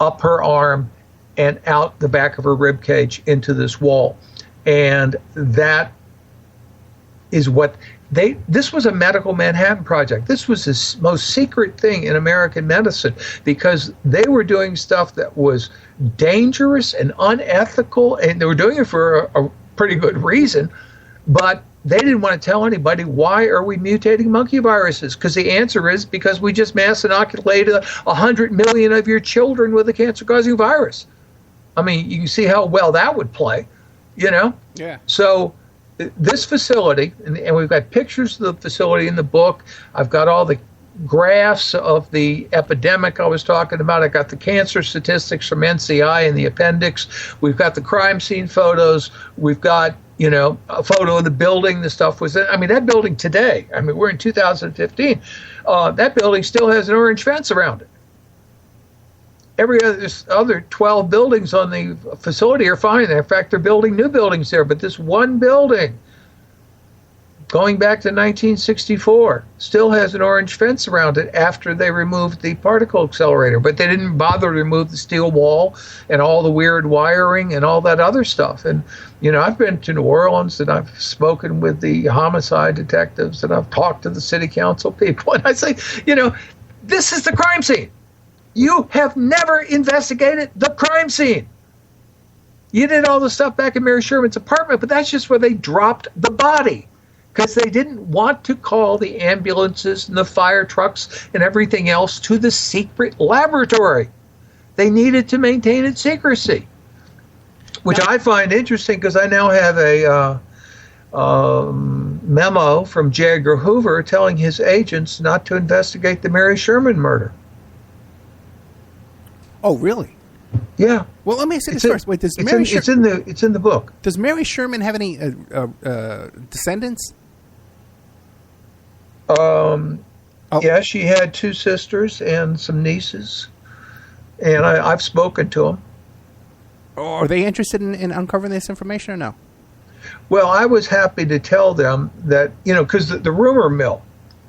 up her arm and out the back of her rib cage into this wall. And that is what this was a medical Manhattan Project. This was the most secret thing in American medicine, because they were doing stuff that was dangerous and unethical, and they were doing it for a pretty good reason, but they didn't want to tell anybody, why are we mutating monkey viruses? Because the answer is because we just mass inoculated 100 million of your children with a cancer-causing virus. I mean, you can see how well that would play, you know? Yeah. So this facility, and we've got pictures of the facility in the book. I've got all the graphs of the epidemic I was talking about. I got the cancer statistics from NCI in the appendix. We've got the crime scene photos. We've got, you know, a photo of the building. The stuff was in. I mean, that building today, I mean, we're in 2015. That building still has an orange fence around it. Every other 12 buildings on the facility are fine. In fact, they're building new buildings there. But this one building, going back to 1964, still has an orange fence around it after they removed the particle accelerator. But they didn't bother to remove the steel wall and all the weird wiring and all that other stuff. And, you know, I've been to New Orleans, and I've spoken with the homicide detectives, and I've talked to the city council people. And I say, you know, this is the crime scene. You have never investigated the crime scene. You did all the stuff back in Mary Sherman's apartment, but that's just where they dropped the body, because they didn't want to call the ambulances and the fire trucks and everything else to the secret laboratory. They needed to maintain its secrecy, which I find interesting, because I now have a memo from J. Edgar Hoover telling his agents not to investigate the Mary Sherman murder. Oh, really? Yeah. Well, let me say this first. Wait, it's in the book. Does Mary Sherman have any descendants? Yeah, she had 2 sisters and some nieces, and I've spoken to them. Are they interested in uncovering this information or no? Well, I was happy to tell them that, you know, because the rumor mill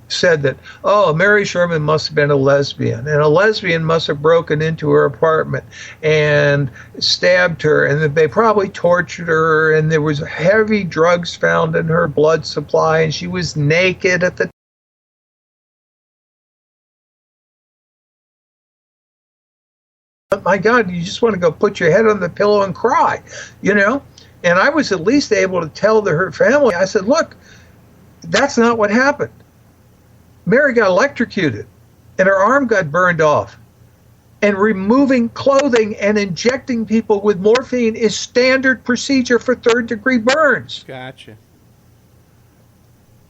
said that, oh, Mary Sherman must have been a lesbian, and a lesbian must have broken into her apartment and stabbed her, and that they probably tortured her, and there was heavy drugs found in her blood supply, and she was naked at the my God, you just want to go put your head on the pillow and cry, you know? And I was at least able to tell her family, I said, look, that's not what happened. Mary got electrocuted, and her arm got burned off. And removing clothing and injecting people with morphine is standard procedure for third-degree burns. Gotcha.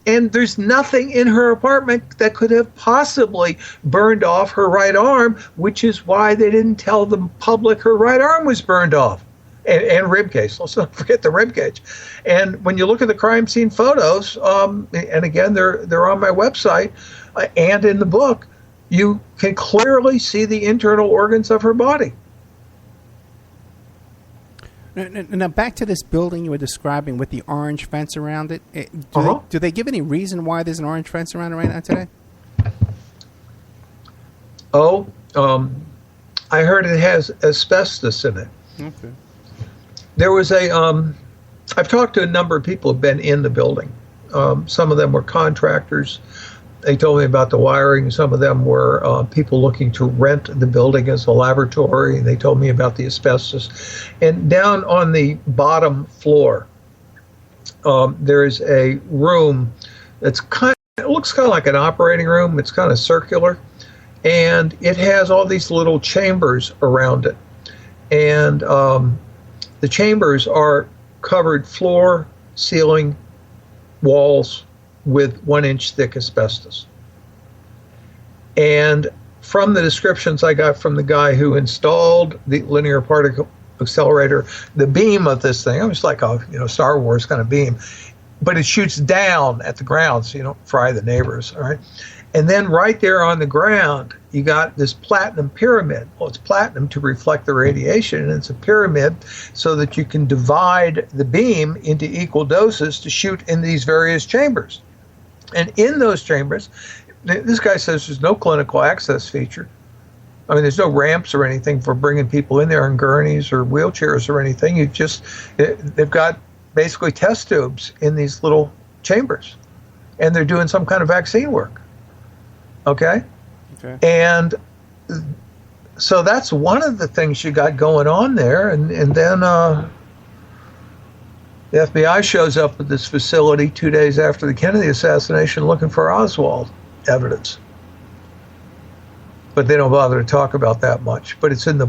And there's nothing in her apartment that could have possibly burned off her right arm, which is why they didn't tell the public her right arm was burned off. And rib cage. Let's not forget the rib cage. And when you look at the crime scene photos, and again, they're on my website and in the book, you can clearly see the internal organs of her body. Now, back to this building you were describing with the orange fence around it. Do they give any reason why there's an orange fence around it right now today? I heard it has asbestos in it. Okay. There was I've talked to a number of people who've been in the building. Some of them were contractors. They told me about the wiring. Some of them were people looking to rent the building as a laboratory. They told me about the asbestos. And down on the bottom floor, there is a room that's it looks kind of like an operating room. It's kind of circular. And it has all these little chambers around it. And the chambers are covered floor, ceiling, walls with 1-inch thick asbestos. And from the descriptions I got from the guy who installed the linear particle accelerator, the beam of this thing, it was like a Star Wars kind of beam, but it shoots down at the ground so you don't fry the neighbors, all right? And then right there on the ground, you got this platinum pyramid. Well, it's platinum to reflect the radiation, and it's a pyramid so that you can divide the beam into equal doses to shoot in these various chambers. And in those chambers, this guy says there's no clinical access feature. I mean, there's no ramps or anything for bringing people in there on gurneys or wheelchairs or anything. They've got basically test tubes in these little chambers, and they're doing some kind of vaccine work. Okay. And so that's one of the things you got going on there. And then the FBI shows up at this facility 2 days after the Kennedy assassination looking for Oswald evidence. But they don't bother to talk about that much. But it's in the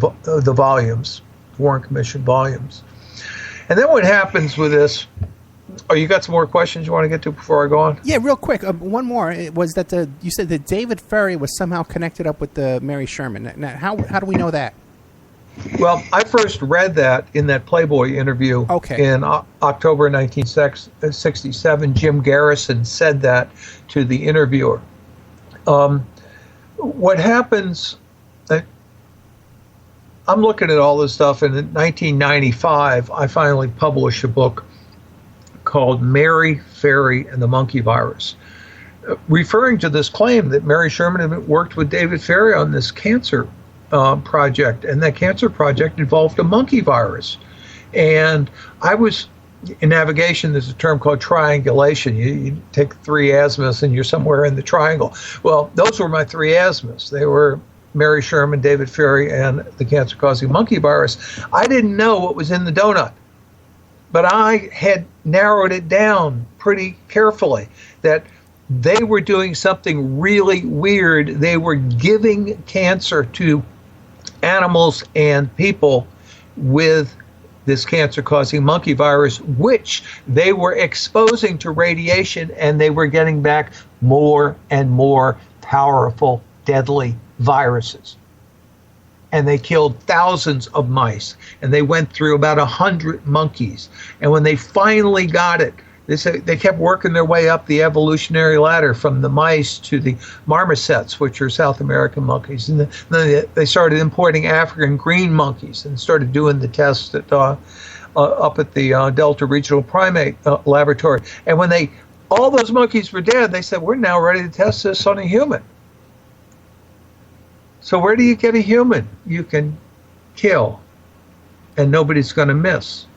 volumes, Warren Commission volumes. And then what happens with this? Oh, you got some more questions you want to get to before I go on? Yeah, real quick. One more. It was that you said that David Ferrie was somehow connected up with the Mary Sherman. Now, how do we know that? Well, I first read that in that Playboy interview in October 1967. Jim Garrison said that to the interviewer. What happens, I'm looking at all this stuff, and in 1995, I finally published a book called Mary, Ferrie, and the Monkey Virus, referring to this claim that Mary Sherman had worked with David Ferrie on this cancer project, and that cancer project involved a monkey virus. And I was, in navigation, there's a term called triangulation. You take 3 azimuths and you're somewhere in the triangle. Well, those were my 3 azimuths. They were Mary Sherman, David Ferrie, and the cancer-causing monkey virus. I didn't know what was in the donut, but I had narrowed it down pretty carefully, that they were doing something really weird. They were giving cancer to animals and people with this cancer-causing monkey virus, which they were exposing to radiation, and they were getting back more and more powerful, deadly viruses. And they killed thousands of mice, and they went through about 100 monkeys. And when they finally got it, they kept working their way up the evolutionary ladder from the mice to the marmosets, which are South American monkeys. And then they started importing African green monkeys and started doing the tests up at the Delta Regional Primate Laboratory. And when all those monkeys were dead, they said, we're now ready to test this on a human. So where do you get a human you can kill and nobody's going to miss?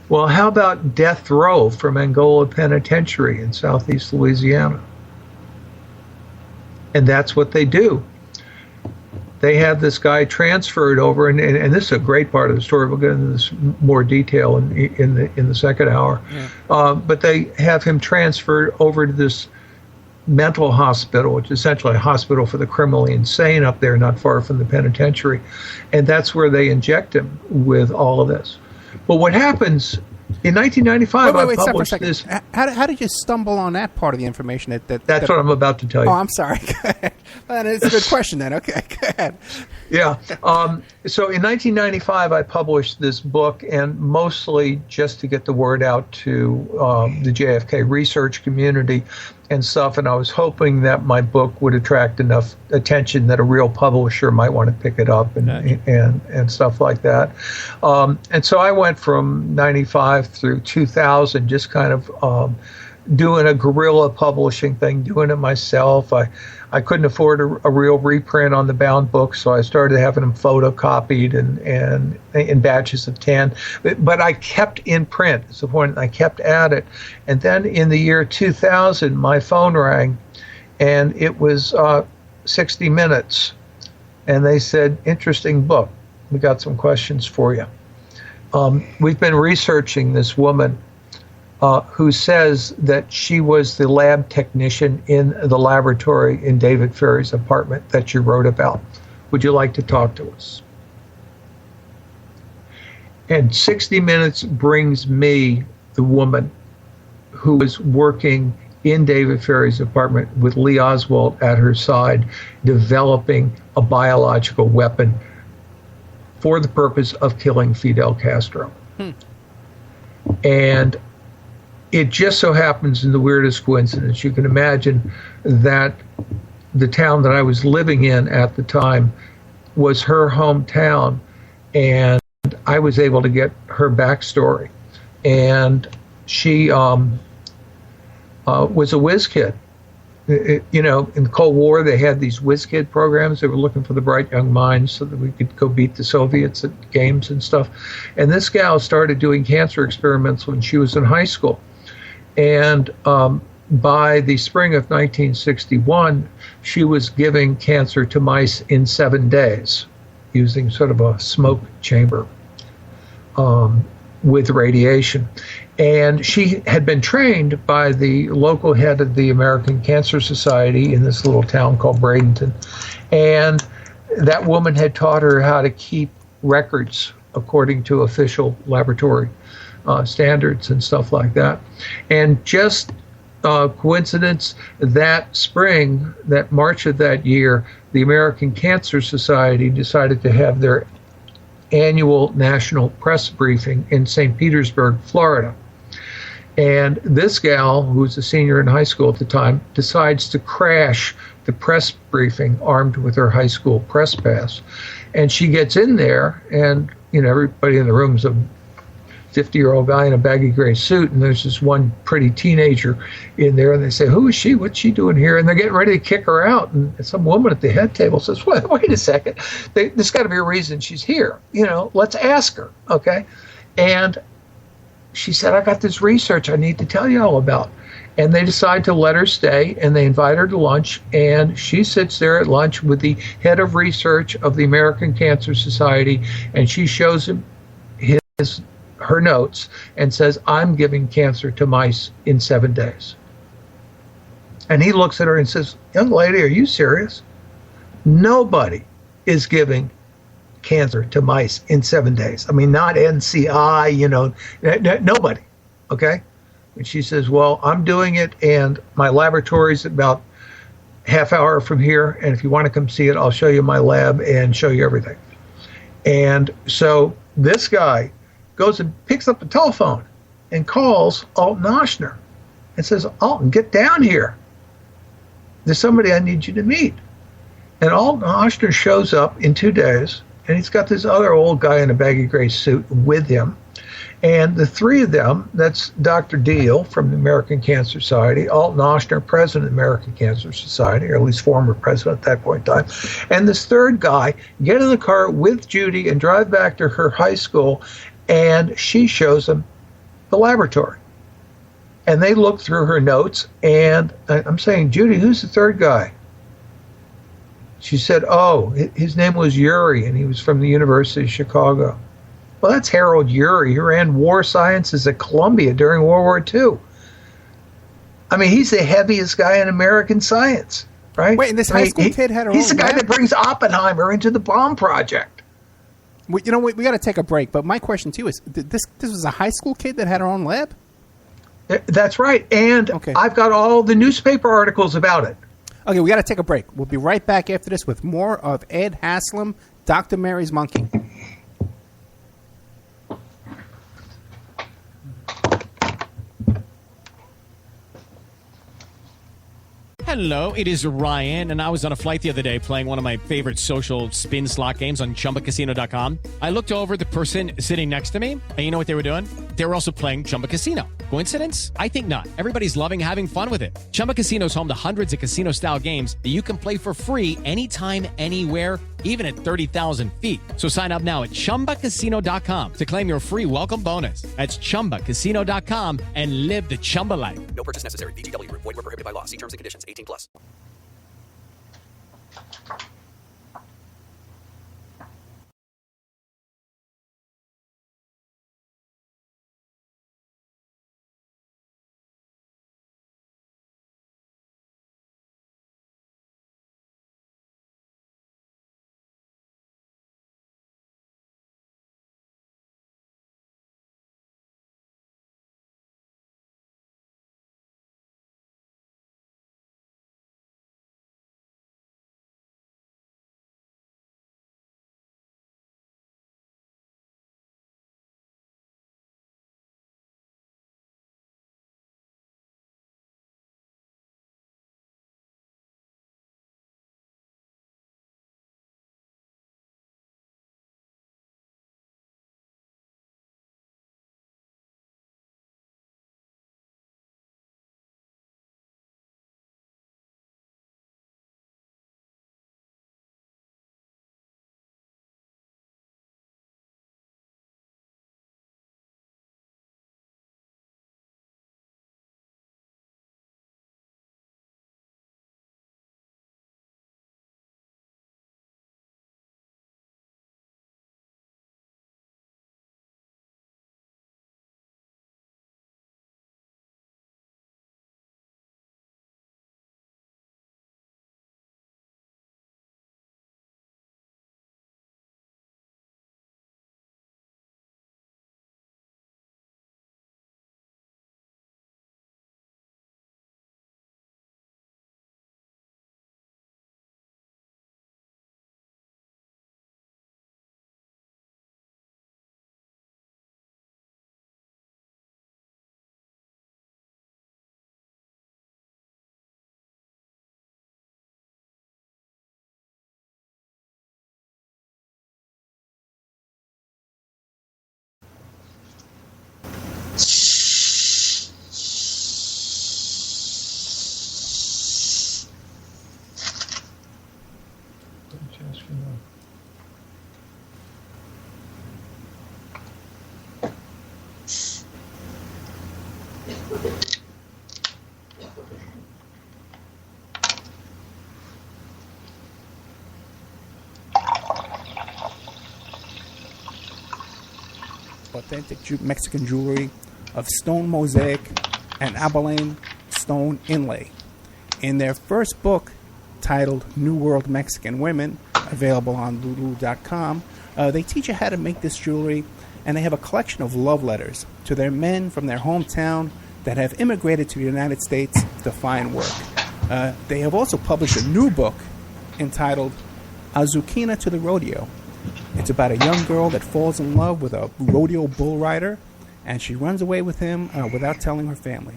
Well, how about death row from Angola Penitentiary in southeast Louisiana? And that's what they do. They have this guy transferred over, and this is a great part of the story. We'll get into this more detail in the second hour. Yeah. But they have him transferred over to this mental hospital, which is essentially a hospital for the criminally insane up there, not far from the penitentiary. And that's where they inject him with all of this. But what happens in 1995, I published this. How did you stumble on that part of the information? That's what I'm about to tell you. Oh, I'm sorry. It's a good question then. Okay, go ahead. Yeah. So in 1995, I published this book, and mostly just to get the word out to the JFK research community. and stuff, and I was hoping that my book would attract enough attention that a real publisher might want to pick it up and stuff like that. And so I went from 95 through 2000 just kind of doing a guerrilla publishing thing, doing it myself. I couldn't afford a real reprint on the bound book, so I started having them photocopied and in batches of 10. But I kept in print. It's the point. I kept at it. And then in the year 2000, my phone rang, and it was 60 Minutes. And they said, interesting book. We got some questions for you. We've been researching this woman who says that she was the lab technician in the laboratory in David Ferry's apartment that you wrote about. Would you like to talk to us? And 60 Minutes brings me the woman who was working in David Ferry's apartment with Lee Oswald at her side, developing a biological weapon for the purpose of killing Fidel Castro. And it just so happens, in the weirdest coincidence you can imagine, that the town that I was living in at the time was her hometown, and I was able to get her backstory. And she was a whiz kid. You know, in the Cold War, they had these whiz kid programs. They were looking for the bright young minds so that we could go beat the Soviets at games and stuff. And this gal started doing cancer experiments when she was in high school. And by the spring of 1961, she was giving cancer to mice in 7 days using sort of a smoke chamber with radiation. And she had been trained by the local head of the American Cancer Society in this little town called Bradenton. And that woman had taught her how to keep records according to official laboratory standards and stuff like that. And just coincidence, that spring, that March of that year, the American Cancer Society decided to have their annual national press briefing in St. Petersburg, Florida. And this gal, who was a senior in high school at the time, decides to crash the press briefing armed with her high school press pass. And she gets in there, and you know, everybody in the room's a 50-year-old guy in a baggy gray suit, and there's this one pretty teenager in there, and they say, who is she? What's she doing here? And they're getting ready to kick her out, and some woman at the head table says, wait a second, there's got to be a reason she's here. You know, let's ask her, okay? And she said, I got this research I need to tell you all about. And they decide to let her stay, and they invite her to lunch, and she sits there at lunch with the head of research of the American Cancer Society, and she shows him her notes and says, I'm giving cancer to mice in 7 days. And he looks at her and says, young lady, are you serious? Nobody is giving cancer to mice in 7 days. I mean, not NCI, you know, nobody, okay? And she says, well, I'm doing it, and my laboratory's about half hour from here, and if you want to come see it, I'll show you my lab and show you everything. And so this guy goes and picks up the telephone and calls Alton Ochsner and says, Alton, get down here. There's somebody I need you to meet. And Alton Ochsner shows up in 2 days, and he's got this other old guy in a baggy gray suit with him. And the three of them, that's Dr. Deal from the American Cancer Society, Alton Ochsner, president of the American Cancer Society, or at least former president at that point in time, and this third guy get in the car with Judy and drive back to her high school, and she shows them the laboratory. And they look through her notes, and I'm saying, Judy, who's the third guy? She said, oh, his name was Urey, and he was from the University of Chicago. Well, that's Harold Urey. He ran war sciences at Columbia during World War II. I mean, he's the heaviest guy in American science, right? Wait, and this high school kid had her He's own the guy lab? that brings Oppenheimer into the bomb project. You know, we got to take a break, but my question to you is, this was a high school kid that had her own lab? That's right, and Okay. I've got all the newspaper articles about it. Okay, we got to take a break. We'll be right back after this with more of Ed Haslam, Dr. Mary's Monkey. Hello, it is Ryan, and I was on a flight the other day playing one of my favorite social spin slot games on ChumbaCasino.com. I looked over at the person sitting next to me, and you know what they were doing? They were also playing Chumba Casino. Coincidence? I think not. Everybody's loving having fun with it. Chumba Casino is home to hundreds of casino-style games that you can play for free anytime, anywhere, even at 30,000 feet. So sign up now at ChumbaCasino.com to claim your free welcome bonus. That's ChumbaCasino.com and live the Chumba life. No purchase necessary. VGW Group. Void where prohibited by law. See terms and conditions. 18 plus. Authentic Mexican jewelry of stone mosaic and abalone stone inlay. In their first book, titled New World Mexican Women, available on lulu.com, they teach you how to make this jewelry, and they have a collection of love letters to their men from their hometown that have immigrated to the United States to find work. They have also published a new book entitled Azuquina to the Rodeo. It's about a young girl that falls in love with a rodeo bull rider, and she runs away with him without telling her family.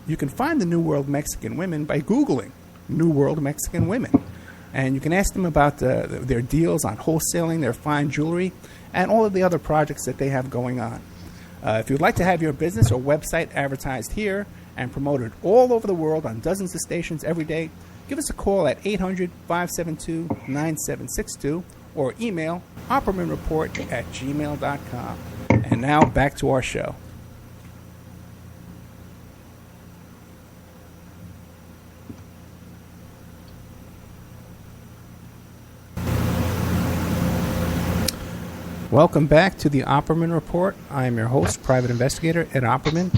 You can find the New World Mexican Women by Googling New World Mexican Women. And you can ask them about their deals on wholesaling their fine jewelry and all of the other projects that they have going on. If you'd like to have your business or website advertised here and promoted all over the world on dozens of stations every day, give us a call at 800-572-9762 or email oppermanreport@gmail.com. And now back to our show. Welcome back to the Opperman Report. I am your host, Private Investigator Ed Opperman.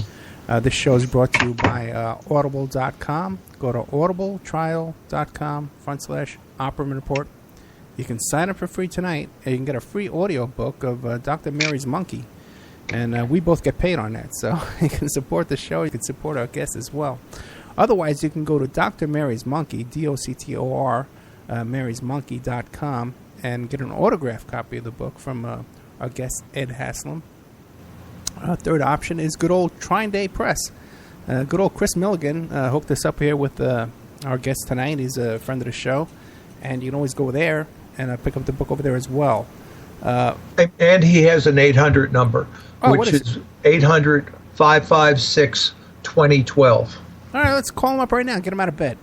This show is brought to you by audible.com. Go to audibletrial.com/Opperman Report. You can sign up for free tonight, and you can get a free audio book of Dr. Mary's Monkey. And we both get paid on that, so you can support the show. You can support our guests as well. Otherwise, you can go to Dr. Mary's Monkey, DOCTOR, marysmonkey.com, and get an autographed copy of the book from our guest, Ed Haslam. Third option is good old Trine Day Press. Good old Chris Milligan hooked us up here with Our guest tonight is a friend of the show, and you can always go there and pick up the book over there as well. And he has an 800 number, which is 800-556-2012. All right, let's call him up right now and get him out of bed.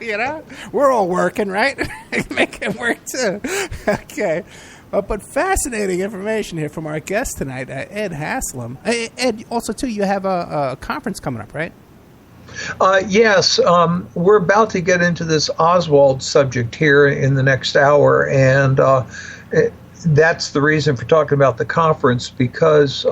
You know, we're all working, right? Make it work too. Okay. But fascinating information here from our guest tonight, Ed Haslam. Ed, also, too, you have a conference coming up, right? Yes. We're about to get into this Oswald subject here in the next hour, and that's the reason for talking about the conference, because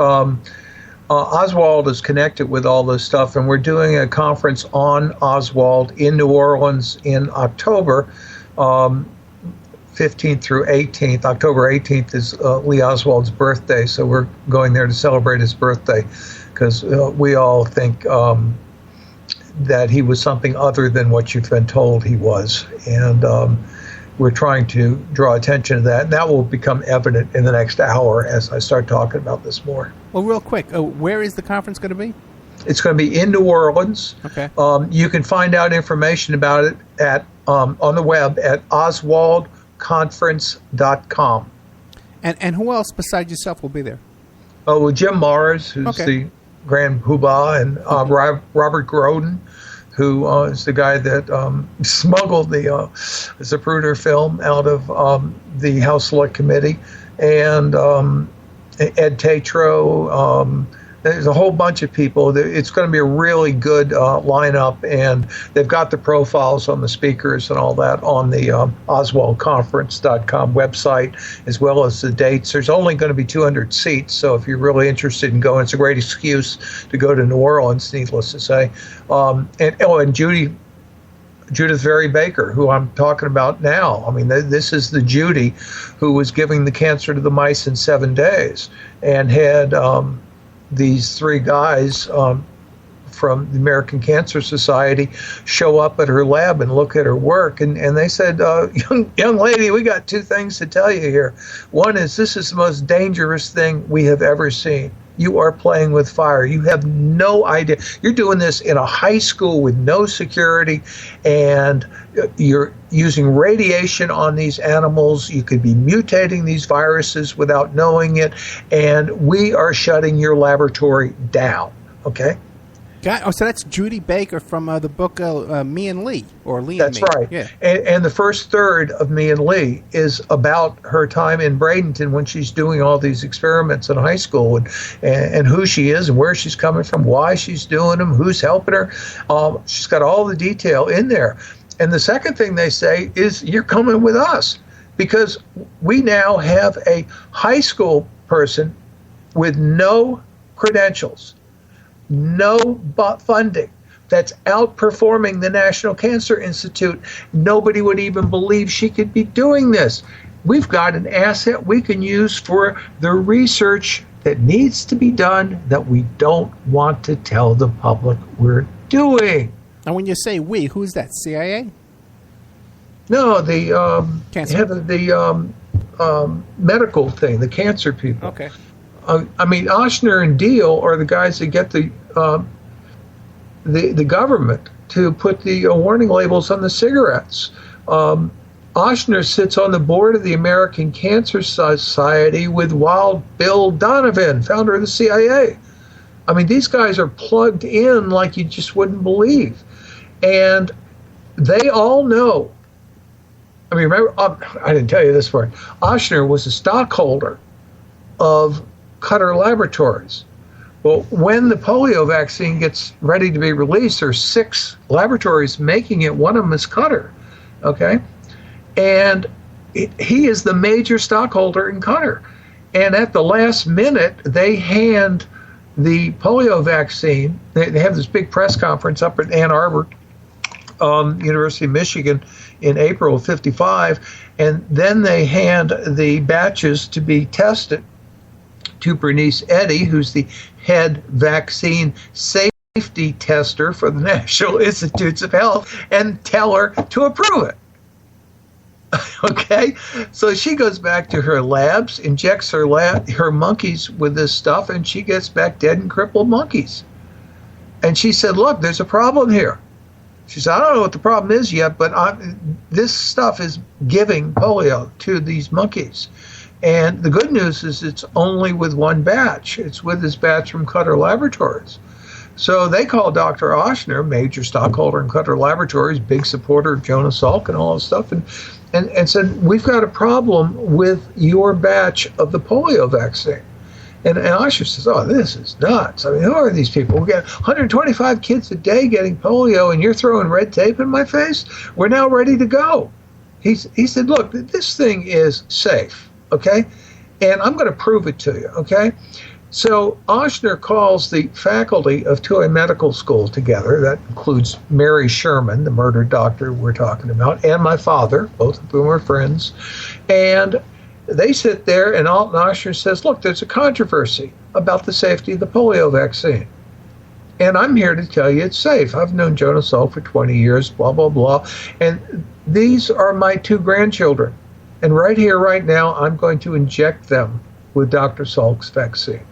Oswald is connected with all this stuff, and we're doing a conference on Oswald in New Orleans in October 15th through 18th. October 18th is Lee Oswald's birthday, so we're going there to celebrate his birthday, because we all think that he was something other than what you've been told he was, and we're trying to draw attention to that. And that will become evident in the next hour as I start talking about this more. Well, real quick, where is the conference going to be? It's going to be in New Orleans. Okay. You can find out information about it at on the web at oswaldconference.com. And who else besides yourself will be there? Oh, well, Jim Mars, who's the Grand Poobah, and Robert Grodin, who is the guy that smuggled the Zapruder film out of the House Select Committee, and Ed Tatro. There's a whole bunch of people. It's going to be a really good lineup, and they've got the profiles on the speakers and all that on the OswaldConference.com website, as well as the dates. There's only going to be 200 seats, so if you're really interested in going, it's a great excuse to go to New Orleans, needless to say. And Judith Very Baker, who I'm talking about now. I mean, this is the Judy who was giving the cancer to the mice in 7 days, and had these three guys from the American Cancer Society show up at her lab and look at her work. And they said, young lady, we got two things to tell you here. One is, this is the most dangerous thing we have ever seen. You are playing with fire. You have no idea. You're doing this in a high school with no security, and you're using radiation on these animals. You could be mutating these viruses without knowing it, and we are shutting your laboratory down, okay? So that's Judy Baker from the book Me and Lee, or Lee and Me. That's right. Yeah. And the first third of Me and Lee is about her time in Bradenton when she's doing all these experiments in high school, and who she is and where she's coming from, why she's doing them, who's helping her. She's got all the detail in there. And the second thing they say is, you're coming with us, because we now have a high school person with no credentials, no funding, that's outperforming the National Cancer Institute. Nobody would even believe she could be doing this. We've got an asset we can use for the research that needs to be done that we don't want to tell the public we're doing. And when you say we, who's that, CIA? No, the Cancer. head of the medical thing, the cancer people. Okay. I mean, Ochsner and Deal are the guys that get the government to put the warning labels on the cigarettes. Ochsner sits on the board of the American Cancer Society with Wild Bill Donovan, founder of the CIA. I mean, these guys are plugged in like you just wouldn't believe. And they all know. I mean, remember, I didn't tell you this part. Ochsner was a stockholder of Cutter Laboratories. Well, when the polio vaccine gets ready to be released, there's 6 laboratories making it. One of them is Cutter, okay? And he is the major stockholder in Cutter. And at the last minute, they hand the polio vaccine. They have this big press conference up at Ann Arbor, University of Michigan, in April of '55, and then they hand the batches to be tested to Bernice Eddy, who's the head vaccine safety tester for the National Institutes of Health, and tell her to approve it. Okay, so she goes back to her labs, injects her monkeys with this stuff, and she gets back dead and crippled monkeys. And she said, look, there's a problem here. She said, I don't know what the problem is yet, but this stuff is giving polio to these monkeys. And the good news is it's only with one batch. It's with this batch from Cutter Laboratories. So they called Dr. Oshner, major stockholder in Cutter Laboratories, big supporter of Jonas Salk and all this stuff, and said, we've got a problem with your batch of the polio vaccine. And Oshner says, oh, this is nuts. I mean, who are these people? We got 125 kids a day getting polio, and you're throwing red tape in my face? We're now ready to go. He said, look, this thing is safe, okay? And I'm going to prove it to you, okay? So Oshner calls the faculty of Tulane Medical School together. That includes Mary Sherman, the murdered doctor we're talking about, and my father, both of whom are friends. And they sit there, and Alton Oshner says, look, there's a controversy about the safety of the polio vaccine. And I'm here to tell you it's safe. I've known Jonas Salk for 20 years, blah, blah, blah. And these are my 2 grandchildren. And right here, right now, I'm going to inject them with Dr. Salk's vaccine,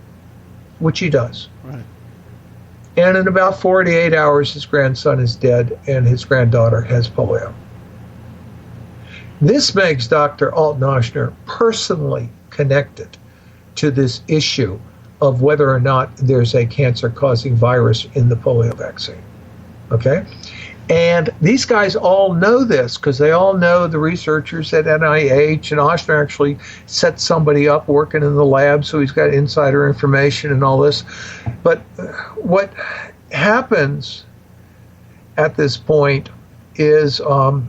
which he does. Right. And in about 48 hours, his grandson is dead, and his granddaughter has polio. This makes Dr. Alton Oshner personally connected to this issue of whether or not there's a cancer-causing virus in the polio vaccine. Okay? And these guys all know this because they all know the researchers at NIH, and Oshner actually set somebody up working in the lab, so he's got insider information and all this. But what happens at this point is, I'm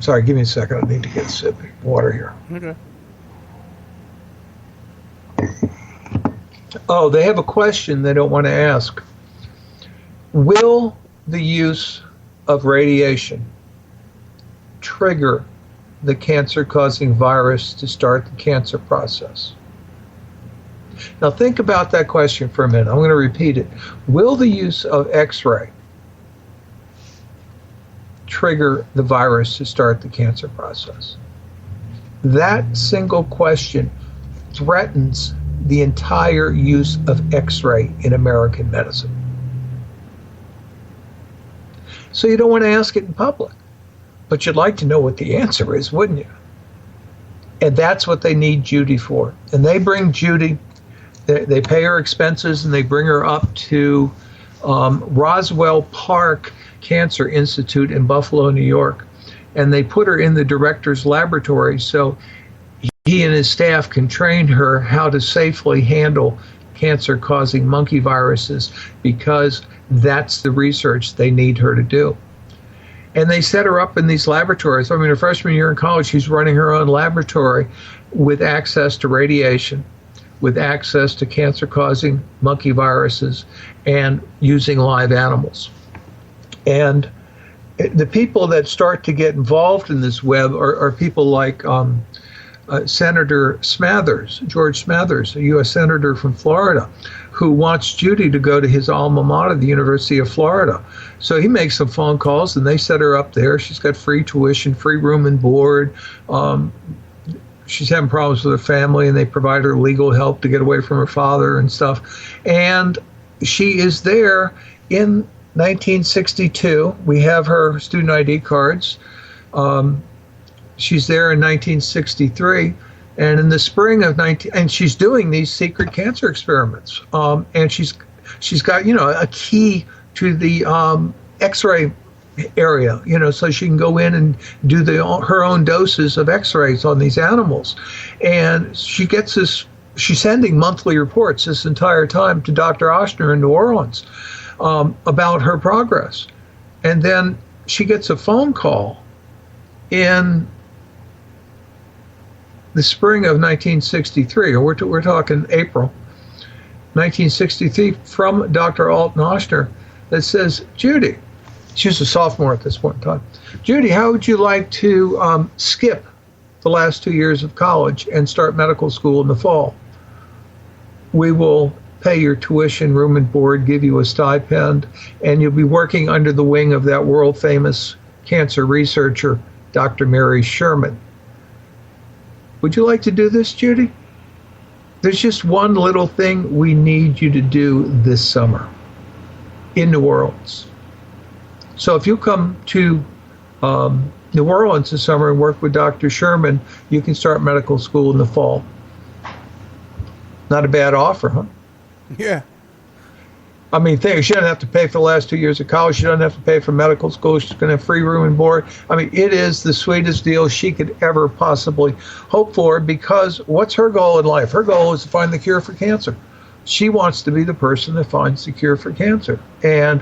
sorry, give me a second. I need to get a sip of water here. Okay. Oh, they have a question they don't want to ask. Will the use of radiation trigger the cancer-causing virus to start the cancer process? Now think about that question for a minute. I'm going to repeat it. Will the use of X-ray trigger the virus to start the cancer process? That single question threatens the entire use of X-ray in American medicine. So you don't want to ask it in public, but you'd like to know what the answer is, wouldn't you? And that's what they need Judy for. And they bring Judy, they pay her expenses, and they bring her up to Roswell Park Cancer Institute in Buffalo, New York, and they put her in the director's laboratory so he and his staff can train her how to safely handle cancer-causing monkey viruses, because that's the research they need her to do. And they set her up in these laboratories. I mean, her freshman year in college, she's running her own laboratory with access to radiation, with access to cancer-causing monkey viruses, and using live animals. And the people that start to get involved in this web are people like Senator Smathers, George Smathers, a U.S. Senator from Florida, who wants Judy to go to his alma mater, the University of Florida. So he makes some phone calls, and they set her up there. She's got free tuition, free room and board. She's having problems with her family, and they provide her legal help to get away from her father and stuff. And she is there in 1962. We have her student ID cards. She's there in 1963, and in the spring of and she's doing these secret cancer experiments. And she's got, a key to the X-ray area, so she can go in and do her own doses of X-rays on these animals. And she gets this. She's sending monthly reports this entire time to Dr. Oshner in New Orleans about her progress. And then she gets a phone call in the spring of 1963, or we're talking April 1963, from Dr. Alton Oshner that says, Judy, she's a sophomore at this point in time, Judy, how would you like to skip the last 2 years of college and start medical school in the fall? We will pay your tuition, room and board, give you a stipend, and you'll be working under the wing of that world-famous cancer researcher, Dr. Mary Sherman. Would you like to do this, Judy? There's just one little thing we need you to do this summer. in New Orleans. So if you come to New Orleans this summer and work with Dr. Sherman, you can start medical school in the fall. Not a bad offer, huh? Yeah. I mean, she doesn't have to pay for the last 2 years of college. She doesn't have to pay for medical school. She's going to have free room and board. I mean, it is the sweetest deal she could ever possibly hope for, because what's her goal in life? Her goal is to find the cure for cancer. She wants to be the person that finds the cure for cancer. And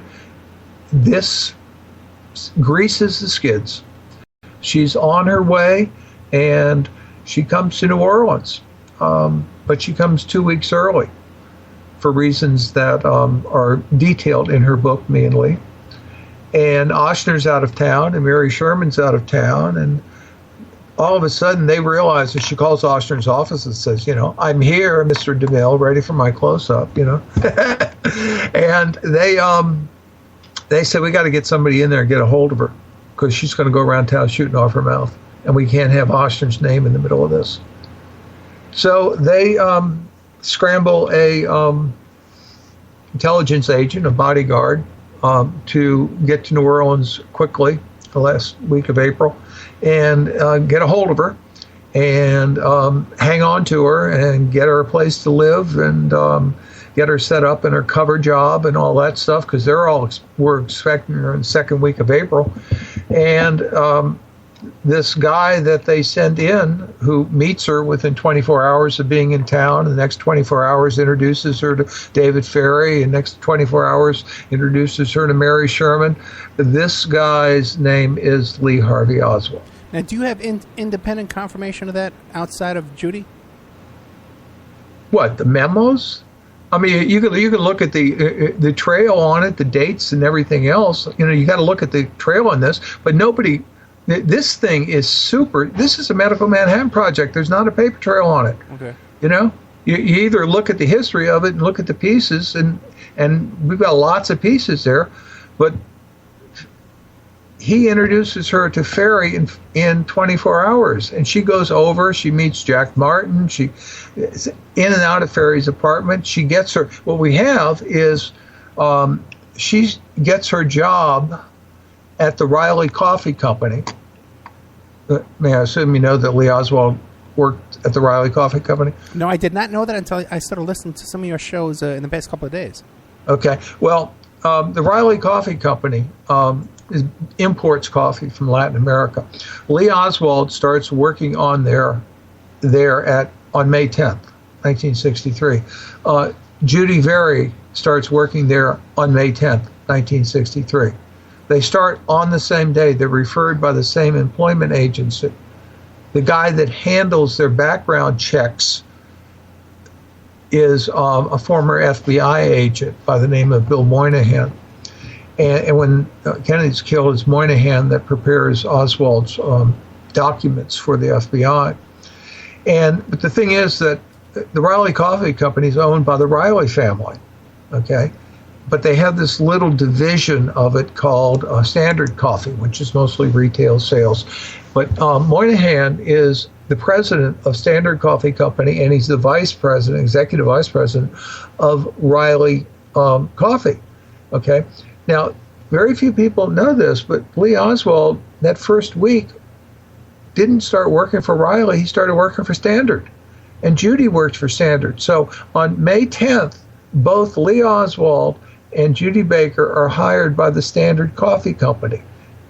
this greases the skids. She's on her way, and she comes to New Orleans. But she comes 2 weeks early for reasons that are detailed in her book, Me and Lee. And Ochsner's out of town, and Mary Sherman's out of town, and all of a sudden they realize that she calls Ochsner's office and says, I'm here, Mr. DeMille, ready for my close-up, And they said, we got to get somebody in there and get a hold of her, because she's going to go around town shooting off her mouth, and we can't have Ochsner's name in the middle of this. So they scramble a intelligence agent, a bodyguard, to get to New Orleans quickly, the last week of April, and get a hold of her, and hang on to her, and get her a place to live, and get her set up in her cover job and all that stuff, because we're expecting her in the second week of April. And this guy that they send in, who meets her within 24 hours of being in town, and the next 24 hours introduces her to David Ferry, and next 24 hours introduces her to Mary Sherman. This guy's name is Lee Harvey Oswald. Now, do you have independent confirmation of that outside of Judy? What, the memos? I mean, you can look at the trail on it, the dates and everything else. You got to look at the trail on this, but nobody. This thing is super. This is a Medical Manhattan Project. There's not a paper trail on it. Okay. You either look at the history of it and look at the pieces, and we've got lots of pieces there, but he introduces her to Ferry in 24 hours, and she goes over. She meets Jack Martin. She is in and out of Ferry's apartment. She gets her. What we have is she gets her job at the Riley Coffee Company. May I assume you know that Lee Oswald worked at the Riley Coffee Company? No, I did not know that until I started listening to some of your shows in the past couple of days. Okay. Well, the Riley Coffee Company imports coffee from Latin America. Lee Oswald starts working on on May 10th, 1963. Judy Very starts working there on May 10th, 1963. They start on the same day. They're referred by the same employment agency. The guy that handles their background checks is a former FBI agent by the name of Bill Moynihan. And when Kennedy's killed, it's Moynihan that prepares Oswald's documents for the FBI. But the thing is that the Riley Coffee Company is owned by the Riley family, okay? But they have this little division of it called Standard Coffee, which is mostly retail sales. But Moynihan is the president of Standard Coffee Company, and he's the executive vice president of Riley Coffee. Okay. Now, very few people know this, but Lee Oswald, that first week, didn't start working for Riley. He started working for Standard, and Judy worked for Standard. So on May 10th, both Lee Oswald and Judy Baker are hired by the Standard Coffee Company.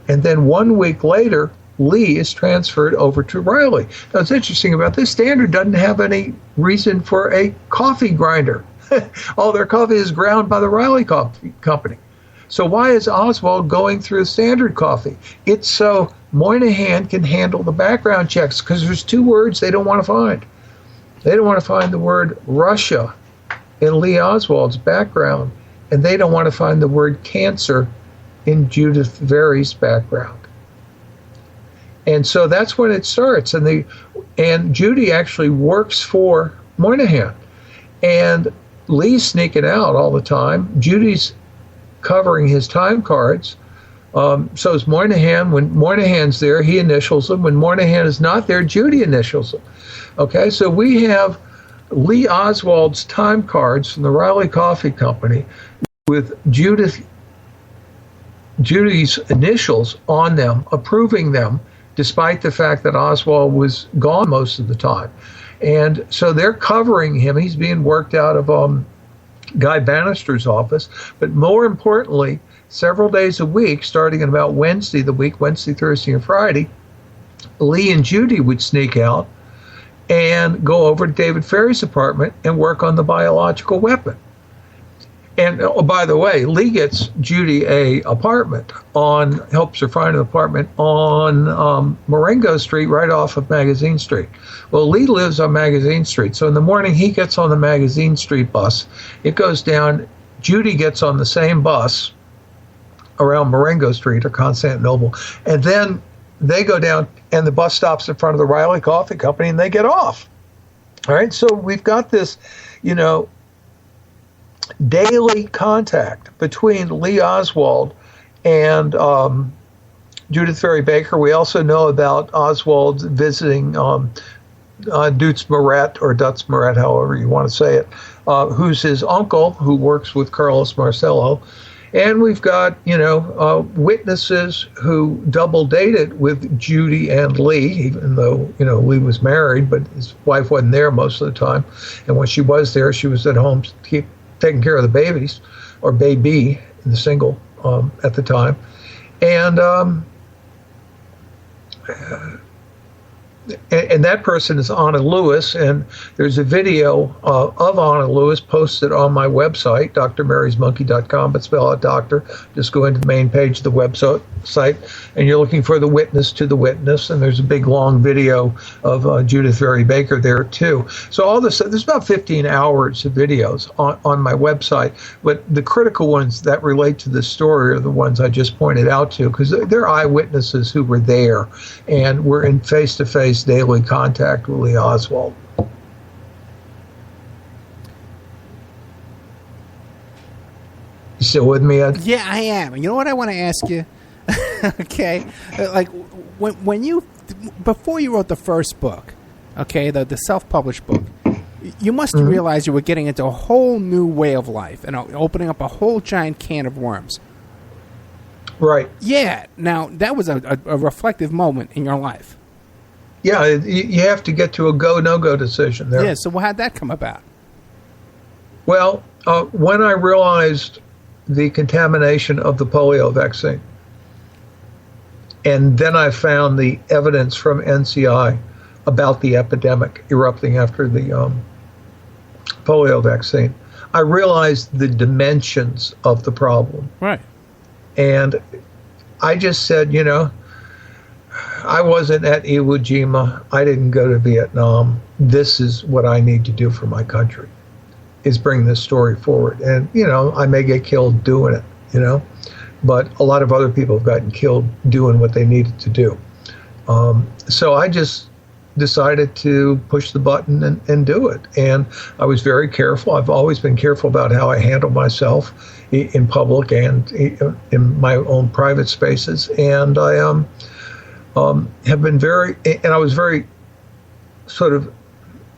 And then 1 week later, Lee is transferred over to Riley. Now, what's interesting about this, Standard doesn't have any reason for a coffee grinder. All their coffee is ground by the Riley Coffee Company. So why is Oswald going through Standard Coffee? It's so Moynihan can handle the background checks, because there's two words they don't want to find. They don't want to find the word Russia in Lee Oswald's background, and they don't want to find the word cancer in Judith Very's background. And so that's when it starts. And Judy actually works for Moynihan. And Lee's sneaking out all the time. Judy's covering his time cards. So is Moynihan. When Moynihan's there, he initials them. When Moynihan is not there, Judy initials them. Okay, so we have Lee Oswald's time cards from the Riley Coffee Company with Judy's initials on them, approving them, despite the fact that Oswald was gone most of the time. And so they're covering him. He's being worked out of Guy Bannister's office. But more importantly, several days a week, starting at about Wednesday, Thursday, and Friday, Lee and Judy would sneak out and go over to David Ferry's apartment and work on the biological weapon. And by the way, Lee gets Judy helps her find an apartment on Marengo Street, right off of Magazine Street. Well, Lee lives on Magazine Street, so in the morning he gets on the Magazine Street bus. It goes down. Judy gets on the same bus around Marengo Street or Constantinople, and then they go down, and the bus stops in front of the Riley Coffee Company, and they get off. All right, so we've got this, daily contact between Lee Oswald and Judith Ferry Baker. We also know about Oswald visiting Dutz Moret, however you want to say it, who's his uncle, who works with Carlos Marcello. And we've got, witnesses who double dated with Judy and Lee, even though, Lee was married, but his wife wasn't there most of the time. And when she was there, she was at home taking care of the babies, or baby in the single at the time. And that person is Anna Lewis, and there's a video of Anna Lewis posted on my website, drmarysmonkey.com, but spell out doctor. Just go into the main page of the website, and you're looking for the witness to the witness, and there's a big long video of Judith Ferry Baker there too. So all this, there's about 15 hours of videos on my website, but the critical ones that relate to this story are the ones I just pointed out to, because they're eyewitnesses who were there and were in face-to-face daily contact with Lee Oswald. You still with me, Ed? Yeah, I am. You know what I want to ask you? Okay, like when you, before you wrote the first book, okay, the self-published book, you must have realized you were getting into a whole new way of life and opening up a whole giant can of worms. Right. Yeah. Now that was a reflective moment in your life. Yeah, you have to get to a go, no-go decision there. Yeah, so how'd that come about? Well, when I realized the contamination of the polio vaccine, and then I found the evidence from NCI about the epidemic erupting after the polio vaccine, I realized the dimensions of the problem. Right. And I just said, I wasn't at Iwo Jima. I didn't go to Vietnam. This is what I need to do for my country, is bring this story forward. And, I may get killed doing it, but a lot of other people have gotten killed doing what they needed to do. So I just decided to push the button and do it. And I was very careful. I've always been careful about how I handle myself in public and in my own private spaces. And I have been and I was very sort of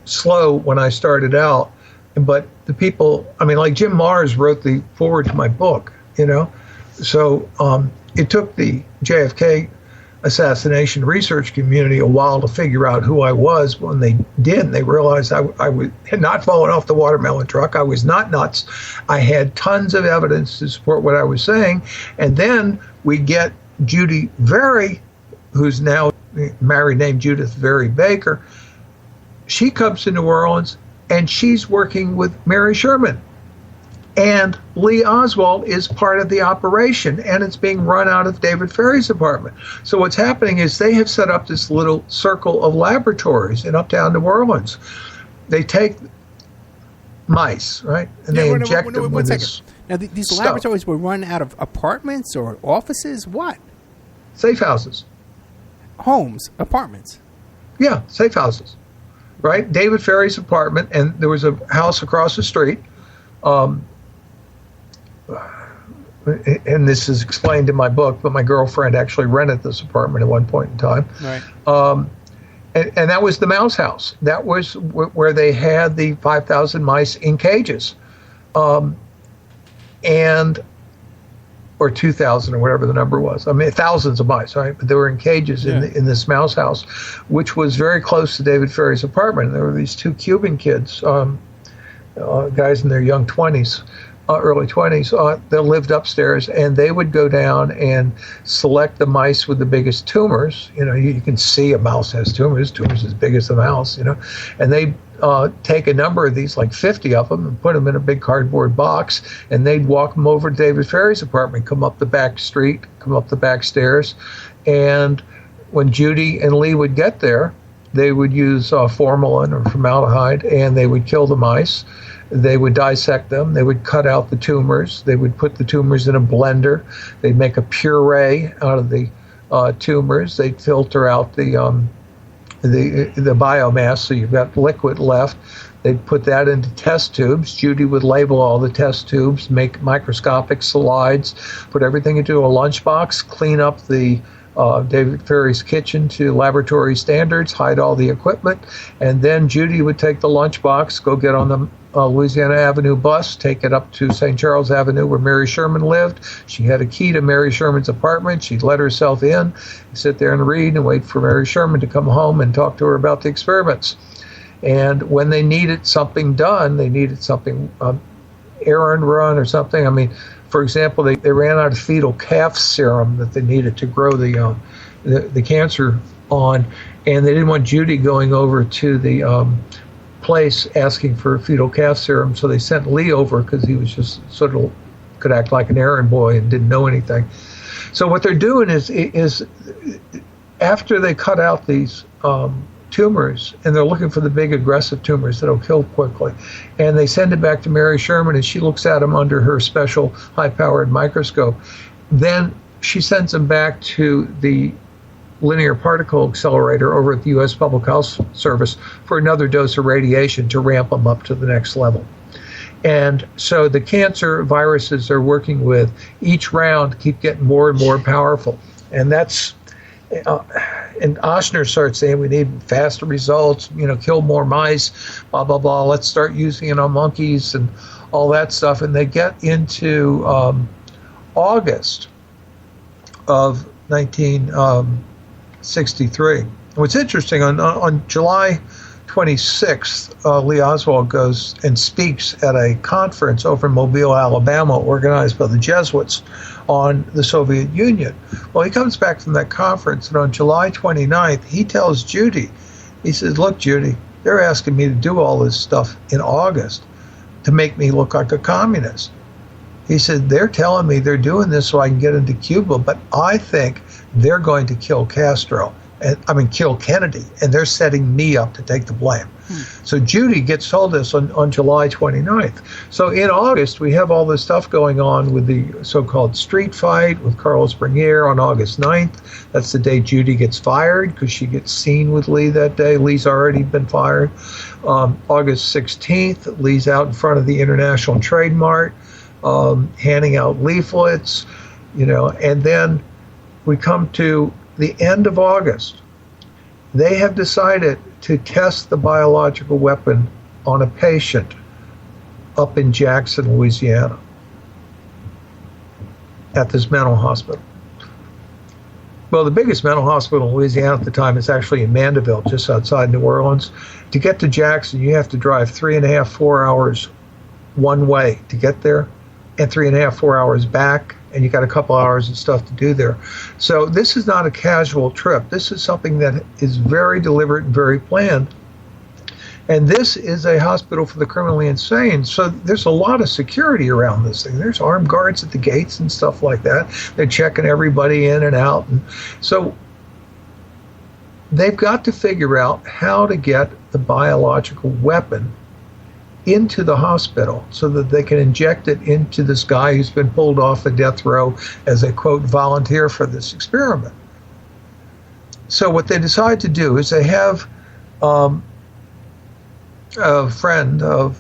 slow when I started out, but the people, like Jim Mars wrote the foreword to my book, so it took the JFK assassination research community a while to figure out who I was. When they did, they realized I had not fallen off the watermelon truck. I was not nuts. I had tons of evidence to support what I was saying. And then we get Judy Very, who's now married, named Judith Very Baker. She comes to New Orleans, and she's working with Mary Sherman. And Lee Oswald is part of the operation, and it's being run out of David Ferry's apartment. So what's happening is they have set up this little circle of laboratories in uptown New Orleans. They take mice, right, and they inject them with this. Now, these stuff. laboratories were run out of apartments or offices? What? Safe houses. Homes, apartments. Yeah, safe houses, right? David Ferry's apartment, and there was a house across the street. And this is explained in my book, but my girlfriend actually rented this apartment at one point in time. Right. And that was the mouse house. That was where they had the 5,000 mice in cages. and or 2,000 or whatever the number was. I mean, thousands of mice, right? But they were in cages in this mouse house, which was very close to David Ferry's apartment. There were these two Cuban kids, guys in their young 20s, early 20s, that lived upstairs, and they would go down and select the mice with the biggest tumors. You know, you can see a mouse has tumors as big as the mouse, you know, and they take a number of these, like 50 of them, and put them in a big cardboard box, and they'd walk them over to David Ferry's apartment, come up the back street, come up the back stairs, and when Judy and Lee would get there, they would use formalin or formaldehyde, and they would kill the mice. They would dissect them. They would cut out the tumors. They would put the tumors in a blender. They'd make a puree out of the tumors. They'd filter out the biomass, so you've got liquid left. They'd put that into test tubes. Judy would label all the test tubes, make microscopic slides, put everything into a lunchbox, clean up the David Ferry's kitchen to laboratory standards, hide all the equipment, and then Judy would take the lunchbox, go get on the Louisiana Avenue bus, take it up to St. Charles Avenue where Mary Sherman lived. She had a key to Mary Sherman's apartment. She'd let herself in, sit there and read and wait for Mary Sherman to come home and talk to her about the experiments. And when they needed something done, they needed something, errand run or something. I mean, for example, they ran out of fetal calf serum that they needed to grow the cancer on, and they didn't want Judy going over to the place asking for fetal calf serum, so they sent Lee over because he was just sort of could act like an errand boy and didn't know anything. So what they're doing is after they cut out these tumors, and they're looking for the big aggressive tumors that'll kill quickly, and they send it back to Mary Sherman, and she looks at them under her special high-powered microscope. Then she sends them back to the linear particle accelerator over at the U.S. Public Health Service for another dose of radiation to ramp them up to the next level. And so the cancer viruses they're working with each round keep getting more and more powerful, and that's and Oshner starts saying we need faster results, you know, kill more mice, blah, blah, blah. Let's start using it on monkeys and all that stuff. And they get into August of 1963. What's interesting, on July 26th, Lee Oswald goes and speaks at a conference over in Mobile, Alabama, organized by the Jesuits on the Soviet Union. Well, he comes back from that conference, and on July 29th, he tells Judy, he says, look, Judy, they're asking me to do all this stuff in August to make me look like a communist. He said, they're telling me they're doing this so I can get into Cuba, but I think they're going to kill Castro. Kill Kennedy, and they're setting me up to take the blame. So Judy gets told this on July 29th. So in August, we have all this stuff going on with the so-called street fight with Carlos Bernier on August 9th. That's the day Judy gets fired because she gets seen with Lee that day. Lee's already been fired. August 16th, Lee's out in front of the International Trade Mart handing out leaflets, you know, and then we come to the end of August. They have decided to test the biological weapon on a patient up in Jackson, Louisiana, at this mental hospital. Well, the biggest mental hospital in Louisiana at the time is actually in Mandeville, just outside New Orleans. To get to Jackson, you have to drive 3.5, 4 hours one way to get there, and 3.5, 4 hours back, and you got a couple hours of stuff to do there. So this is not a casual trip. This is something that is very deliberate and very planned. And this is a hospital for the criminally insane. So there's a lot of security around this thing. There's armed guards at the gates and stuff like that. They're checking everybody in and out. And so they've got to figure out how to get the biological weapon into the hospital so that they can inject it into this guy who's been pulled off a death row as a, quote, volunteer for this experiment. So what they decide to do is they have a friend of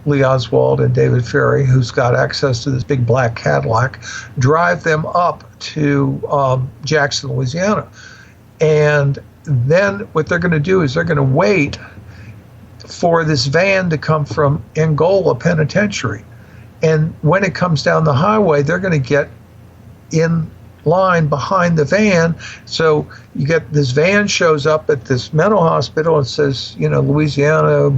Lee Oswald and David Ferry, who's got access to this big black Cadillac, drive them up to Jackson, Louisiana. And then what they're going to do is they're going to wait for this van to come from Angola Penitentiary. And when it comes down the highway, they're going to get in line behind the van. So you get this van shows up at this mental hospital and says, Louisiana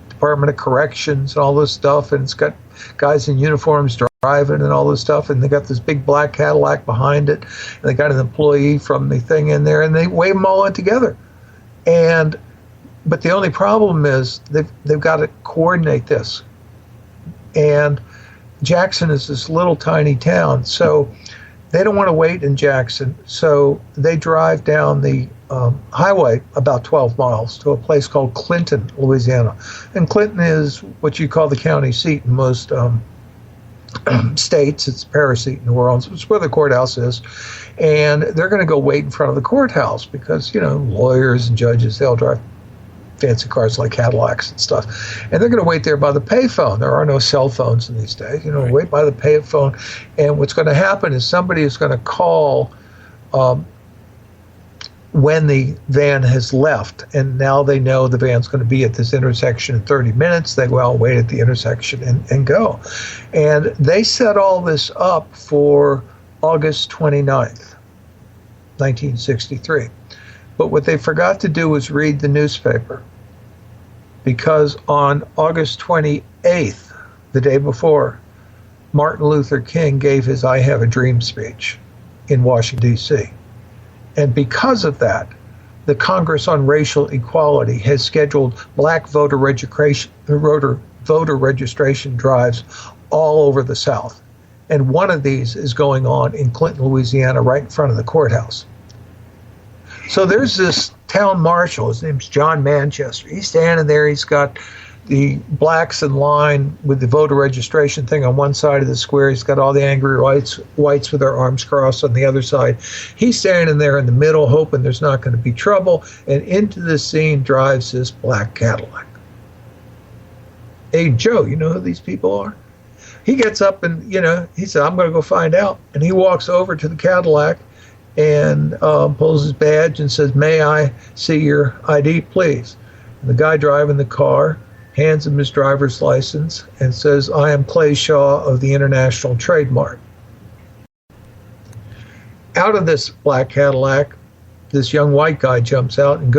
Department of Corrections and all this stuff, and it's got guys in uniforms driving and all this stuff, and they got this big black Cadillac behind it, and they got an employee from the thing in there, and they wave them all in together. But the only problem is they've got to coordinate this. And Jackson is this little tiny town, so they don't want to wait in Jackson, so they drive down the highway about 12 miles to a place called Clinton, Louisiana. And Clinton is what you call the county seat in most states. It's the parish seat in New Orleans. It's where the courthouse is. And they're going to go wait in front of the courthouse because, lawyers and judges, they'll drive fancy cars like Cadillacs and stuff. And they're going to wait there by the payphone. There are no cell phones in these days. Right. Wait by the payphone. And what's going to happen is somebody is going to call when the van has left. And now they know the van's going to be at this intersection in 30 minutes. They go out and wait at the intersection and go. And they set all this up for August 29th, 1963. But what they forgot to do was read the newspaper, because on August 28th, the day before, Martin Luther King gave his I Have a Dream speech in Washington, D.C. And because of that, the Congress on Racial Equality has scheduled black voter registration drives all over the South. And one of these is going on in Clinton, Louisiana, right in front of the courthouse. So there's this town marshal, his name's John Manchester. He's standing there, he's got the blacks in line with the voter registration thing on one side of the square. He's got all the angry whites with their arms crossed on the other side. He's standing there in the middle, hoping there's not going to be trouble, and into the scene drives this black Cadillac. Hey, Joe, you know who these people are? He gets up and, he said, I'm going to go find out. And he walks over to the Cadillac and pulls his badge and says, may I see your ID, please? And the guy driving the car hands him his driver's license and says, I am Clay Shaw of the International Trade Mart. Out of this black Cadillac, this young white guy jumps out and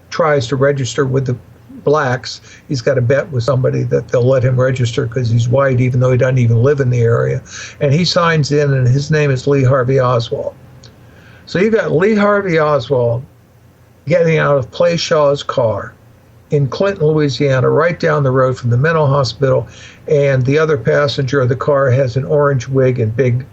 tries to register with the blacks. He's got a bet with somebody that they'll let him register because he's white, even though he doesn't even live in the area. And he signs in, and his name is Lee Harvey Oswald. So you got Lee Harvey Oswald getting out of Clay Shaw's car in Clinton, Louisiana, right down the road from the mental hospital, and the other passenger of the car has an orange wig and big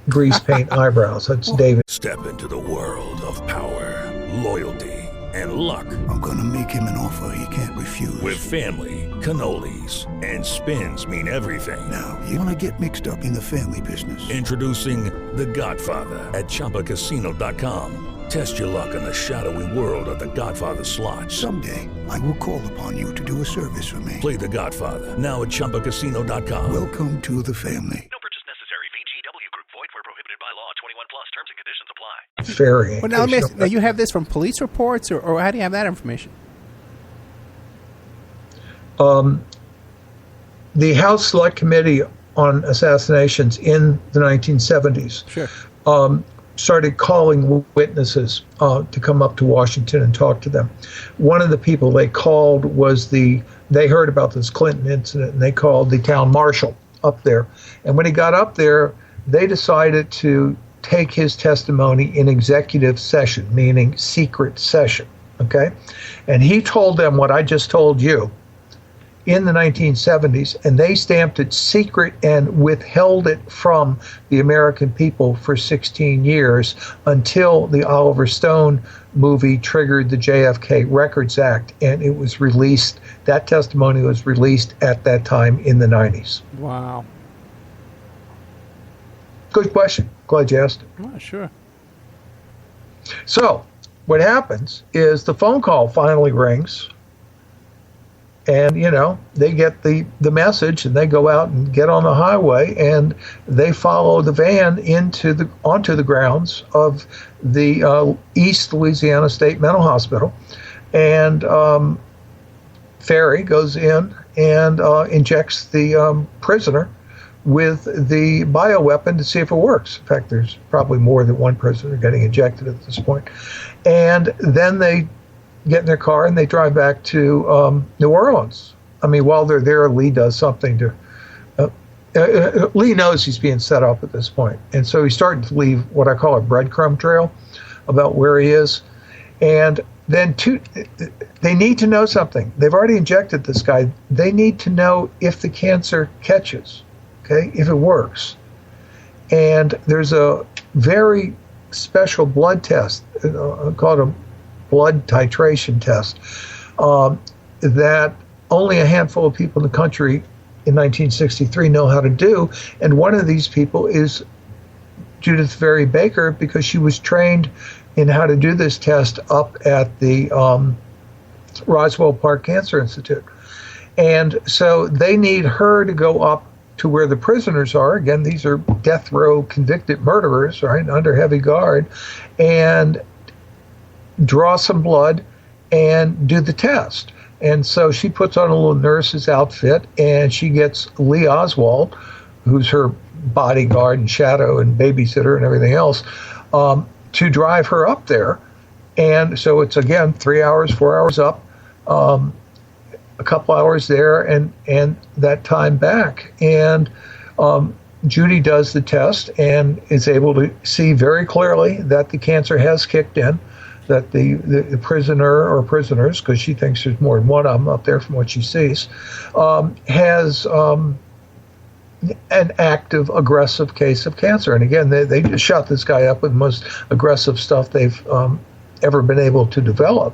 grease paint eyebrows. That's David. Step into the world of power, loyalty, and luck. I'm gonna make him an offer he can't refuse. With family, cannolis, and spins mean everything. Now, you wanna get mixed up in the family business. Introducing The Godfather at ChumbaCasino.com. Test your luck in the shadowy world of The Godfather slot. Someday, I will call upon you to do a service for me. Play The Godfather now at ChumbaCasino.com. Welcome to the family. No purchase necessary. VGW Group. Void where prohibited by law. 21 plus. Terms and conditions apply. Very. Well, now you have this from police reports, or how do you have that information? The House Select Committee on Assassinations in the 1970s started calling witnesses to come up to Washington and talk to them. One of the people they called was they heard about this Clinton incident, and they called the town marshal up there. And when he got up there, they decided to take his testimony in executive session, meaning secret session, okay? And he told them what I just told you in the 1970s, and they stamped it secret and withheld it from the American people for 16 years until the Oliver Stone movie triggered the JFK Records Act, and it was released. That testimony was released at that time in the 90s. Wow. Good question. Glad you asked it. Oh, sure. So what happens is the phone call finally rings, and, they get the message, and they go out and get on the highway, and they follow the van onto the grounds of the East Louisiana State Mental Hospital. And Ferry goes in and injects the prisoner with the bioweapon to see if it works. In fact, there's probably more than one prisoner getting injected at this point. And then they get in their car and they drive back to New Orleans. I mean, while they're there, Lee does something to... Lee knows he's being set up at this point. And so he's starting to leave what I call a breadcrumb trail about where he is. And then they need to know something. They've already injected this guy. They need to know if the cancer catches, okay, if it works. And there's a very special blood test called a blood titration test that only a handful of people in the country in 1963 know how to do. And one of these people is Judith Very Baker, because she was trained in how to do this test up at the Roswell Park Cancer Institute. And so they need her to go up to where the prisoners are. Again, these are death row convicted murderers, right, under heavy guard, and draw some blood and do the test. And so she puts on a little nurse's outfit, and she gets Lee Oswald, who's her bodyguard and shadow and babysitter and everything else, to drive her up there. And so it's, again, 3 hours, 4 hours up, a couple hours there, and that time back. And Judy does the test and is able to see very clearly that the cancer has kicked in, that the prisoner or prisoners, because she thinks there's more than one of them up there from what she sees, has an active, aggressive case of cancer. And again, they just shot this guy up with the most aggressive stuff they've ever been able to develop.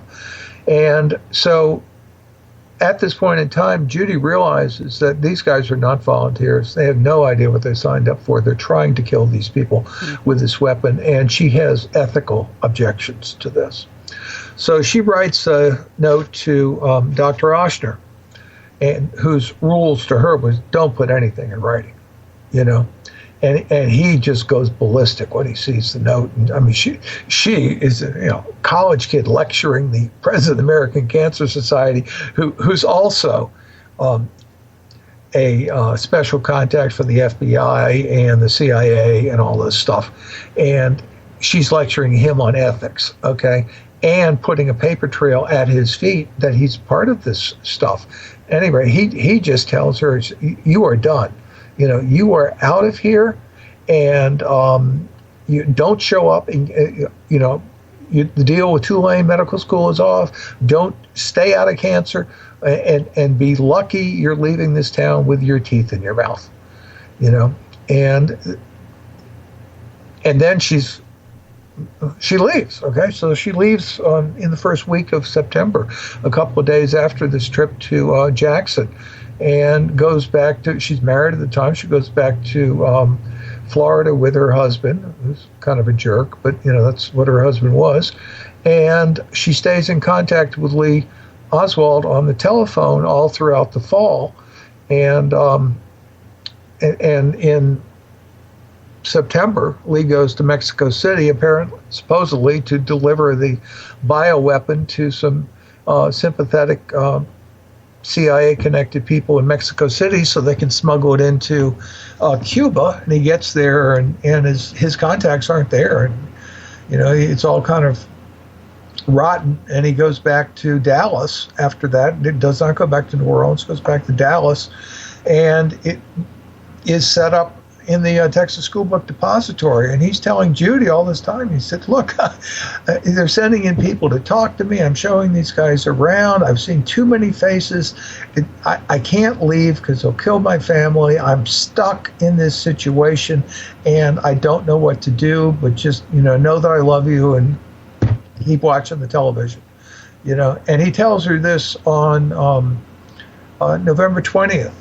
And so at this point in time, Judy realizes that these guys are not volunteers. They have no idea what they signed up for. They're trying to kill these people with this weapon, and she has ethical objections to this. So she writes a note to Dr. Oshner, and whose rules to her was don't put anything in writing, you know. And he just goes ballistic when he sees the note. And I mean, she is a college kid lecturing the president of the American Cancer Society, who's also a special contact for the FBI and the CIA and all this stuff. And she's lecturing him on ethics, okay, and putting a paper trail at his feet that he's part of this stuff. Anyway, he just tells her, you are done. You know, you are out of here, and you don't show up. And the deal with Tulane Medical School is off. Don't stay out of cancer, and be lucky you're leaving this town with your teeth in your mouth. You know, and then she leaves. Okay, so she leaves in the first week of September, a couple of days after this trip to Jackson. And goes back to, she's married at the time, she goes back to Florida with her husband, who's kind of a jerk, but, that's what her husband was. And she stays in contact with Lee Oswald on the telephone all throughout the fall. And in September, Lee goes to Mexico City, supposedly to deliver the bioweapon to some sympathetic CIA-connected people in Mexico City so they can smuggle it into Cuba. And he gets there, and his contacts aren't there. And, it's all kind of rotten. And he goes back to Dallas after that. It does not go back to New Orleans, goes back to Dallas. And it is set up in the Texas School Book Depository. And he's telling Judy all this time, he said, look, they're sending in people to talk to me. I'm showing these guys around. I've seen too many faces. I can't leave because they'll kill my family. I'm stuck in this situation, and I don't know what to do, but just, know that I love you and keep watching the television. And he tells her this on November 20th.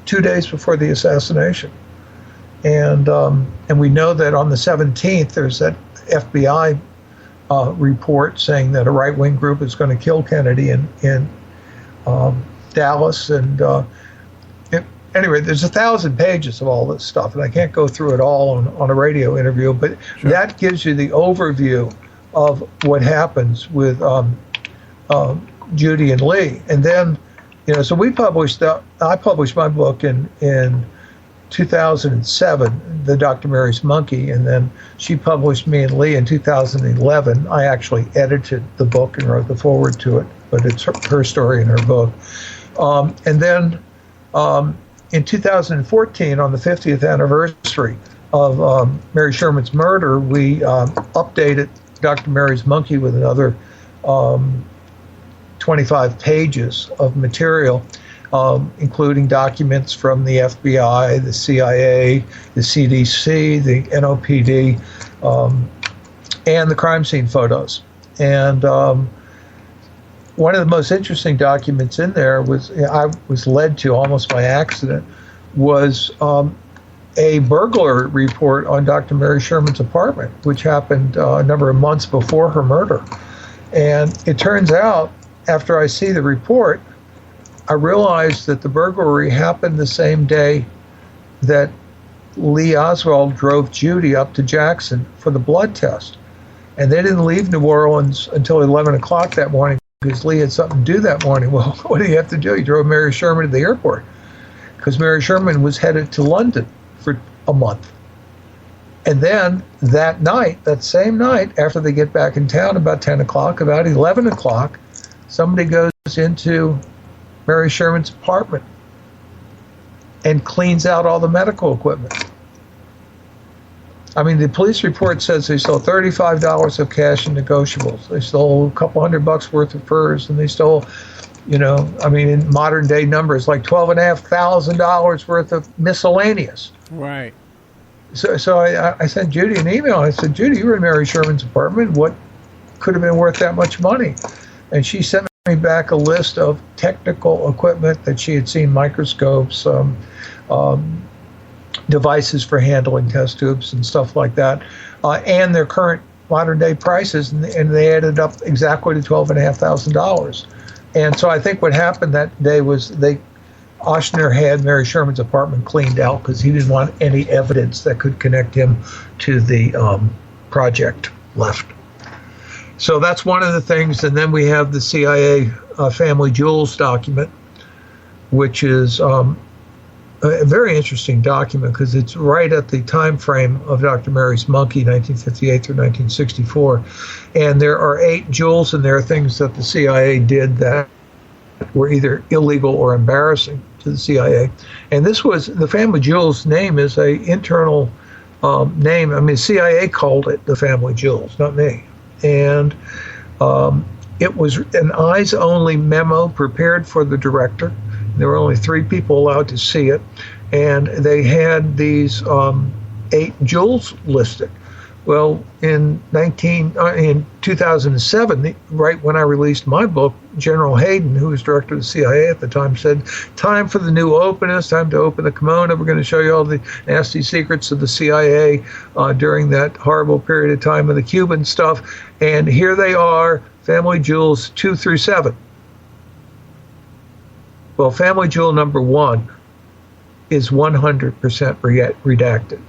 2 days before the assassination. And we know that on the 17th, there's that FBI report saying that a right-wing group is going to kill Kennedy in Dallas. And anyway, there's 1,000 pages of all this stuff, and I can't go through it all on a radio interview, but sure. That gives you the overview of what happens with Judy and Lee. And then So I published my book in 2007, The Dr. Mary's Monkey, and then she published me and Lee in 2011. I actually edited the book and wrote the foreword to it, but it's her story in her book. And then in 2014, on the 50th anniversary of Mary Sherman's murder, we updated Dr. Mary's Monkey with another 25 pages of material, including documents from the FBI, the CIA, the CDC, the NOPD, and the crime scene photos. And one of the most interesting documents in there I was led to almost by accident, was a burglar report on Dr. Mary Sherman's apartment, which happened a number of months before her murder. And it turns out, after I see the report, I realized that the burglary happened the same day that Lee Oswald drove Judy up to Jackson for the blood test. And they didn't leave New Orleans until 11 o'clock that morning because Lee had something to do that morning. Well, what did he have to do? He drove Mary Sherman to the airport because Mary Sherman was headed to London for a month. And then that night, that same night, after they get back in town about 10 o'clock, about 11 o'clock, somebody goes into Mary Sherman's apartment and cleans out all the medical equipment. I mean, the police report says they stole $35 of cash and negotiables. They stole a couple $100 worth of furs, and they stole, in modern day numbers, like $12,500 worth of miscellaneous. Right. So I sent Judy an email. I said, Judy, you were in Mary Sherman's apartment. What could have been worth that much money? And she sent me back a list of technical equipment that she had seen, microscopes, devices for handling test tubes and stuff like that, and their current modern day prices, and they added up exactly to $12,500. And so I think what happened that day was Oshner had Mary Sherman's apartment cleaned out because he didn't want any evidence that could connect him to the project left. So that's one of the things. And then we have the CIA Family Jewels document, which is a very interesting document because it's right at the time frame of Dr. Mary's Monkey, 1958 through 1964. And there are 8 jewels in there, things that the CIA did that were either illegal or embarrassing to the CIA. And this was, the Family Jewels name is a internal name. I mean, CIA called it the Family Jewels, not me. And it was an eyes-only memo prepared for the director. There were only 3 people allowed to see it, and they had these 8 jewels listed. Well, in 2007, right when I released my book, General Hayden, who was director of the CIA at the time, said, "Time for the new openness, time to open the kimono. We're going to show you all the nasty secrets of the CIA during that horrible period of time of the Cuban stuff." And here they are, Family Jewels 2 through 7. Well, Family Jewel number 1 is 100% redacted.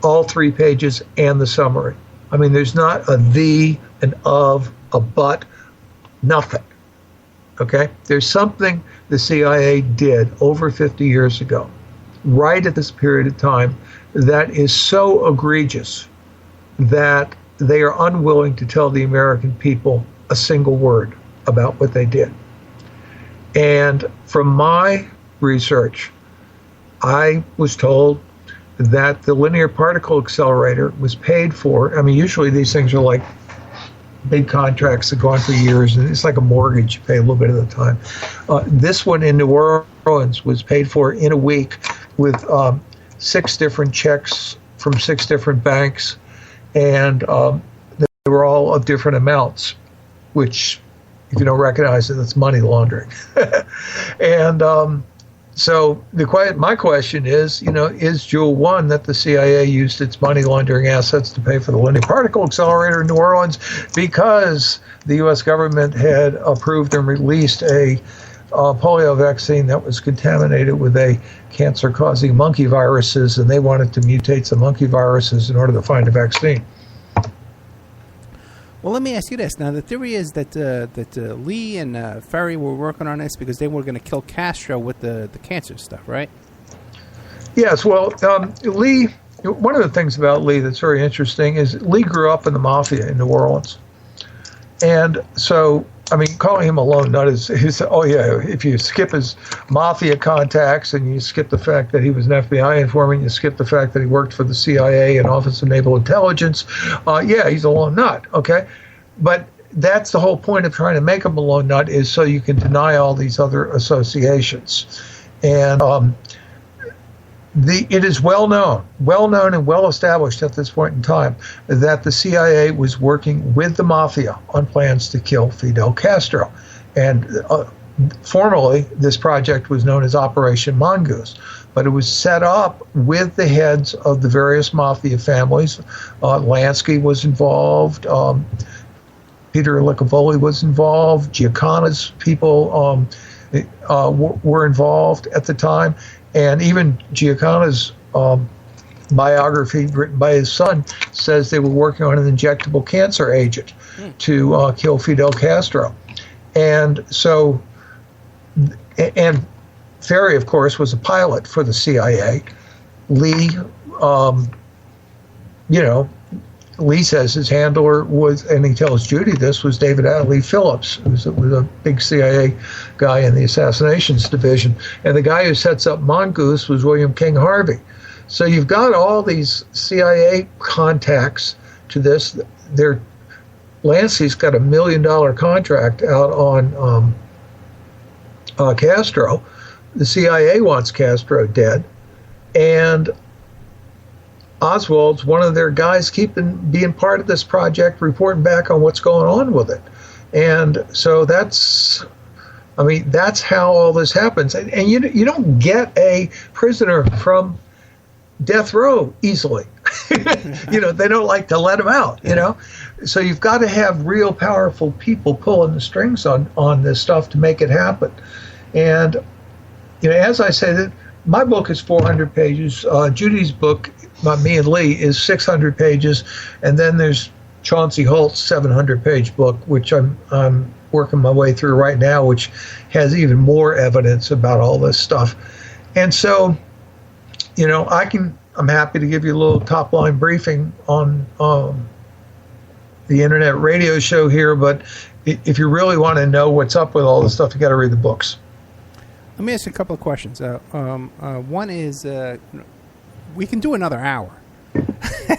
All 3 pages and the summary. I mean, there's not a the, an of, a but, nothing. Okay? There's something the CIA did over 50 years ago, right at this period of time, that is so egregious that they are unwilling to tell the American people a single word about what they did. And from my research, I was told that the linear particle accelerator was paid for. I mean, usually these things are like big contracts that go on for years, and it's like a mortgage. You pay a little bit at a time. This one in New Orleans was paid for in a week with 6 different checks from 6 different banks, and they were all of different amounts, which, if you don't recognize it, that's money laundering. And so my question is, is Jewel 1 that the CIA used its money laundering assets to pay for the linear particle accelerator in New Orleans because the U.S. government had approved and released a polio vaccine that was contaminated with a cancer-causing monkey viruses, and they wanted to mutate some monkey viruses in order to find a vaccine? Well, let me ask you this. Now, the theory is that Lee and Ferry were working on this because they were going to kill Castro with the cancer stuff, right? Yes, well, Lee, one of the things about Lee that's very interesting is Lee grew up in the mafia in New Orleans. And so, I mean, calling him a lone nut is if you skip his mafia contacts and you skip the fact that he was an FBI informant, you skip the fact that he worked for the CIA and Office of Naval Intelligence, he's a lone nut, okay? But that's the whole point of trying to make him a lone nut, is so you can deny all these other associations. And it is well known and well established at this point in time that the CIA was working with the mafia on plans to kill Fidel Castro. And formally, this project was known as Operation Mongoose, but it was set up with the heads of the various mafia families. Lansky was involved. Peter Licavoli was involved. Giancana's people were involved at the time. And even Giancana's biography, written by his son, says they were working on an injectable cancer agent to kill Fidel Castro. And so, and Ferry, of course, was a pilot for the CIA. Lee, Lee says his handler was, and he tells Judy this, was David Adley Phillips, who was a big CIA guy in the assassinations division. And the guy who sets up Mongoose was William King Harvey. So you've got all these CIA contacts to this. Lansky's got $1 million contract out on Castro. The CIA wants Castro dead. And Oswald's one of their guys being part of this project, reporting back on what's going on with it. And so that's how all this happens. And you don't get a prisoner from death row easily. They don't like to let him out, So you've got to have real powerful people pulling the strings on this stuff to make it happen. And, as I say, my book is 400 pages. Judy's book, Me and Lee, is 600 pages. And then there's Chauncey Holt's 700-page book, which I'm working my way through right now, which has even more evidence about all this stuff. And so, I'm happy to give you a little top-line briefing on the internet radio show here, but if you really want to know what's up with all this stuff, you got to read the books. Let me ask you a couple of questions. One is, we can do another hour.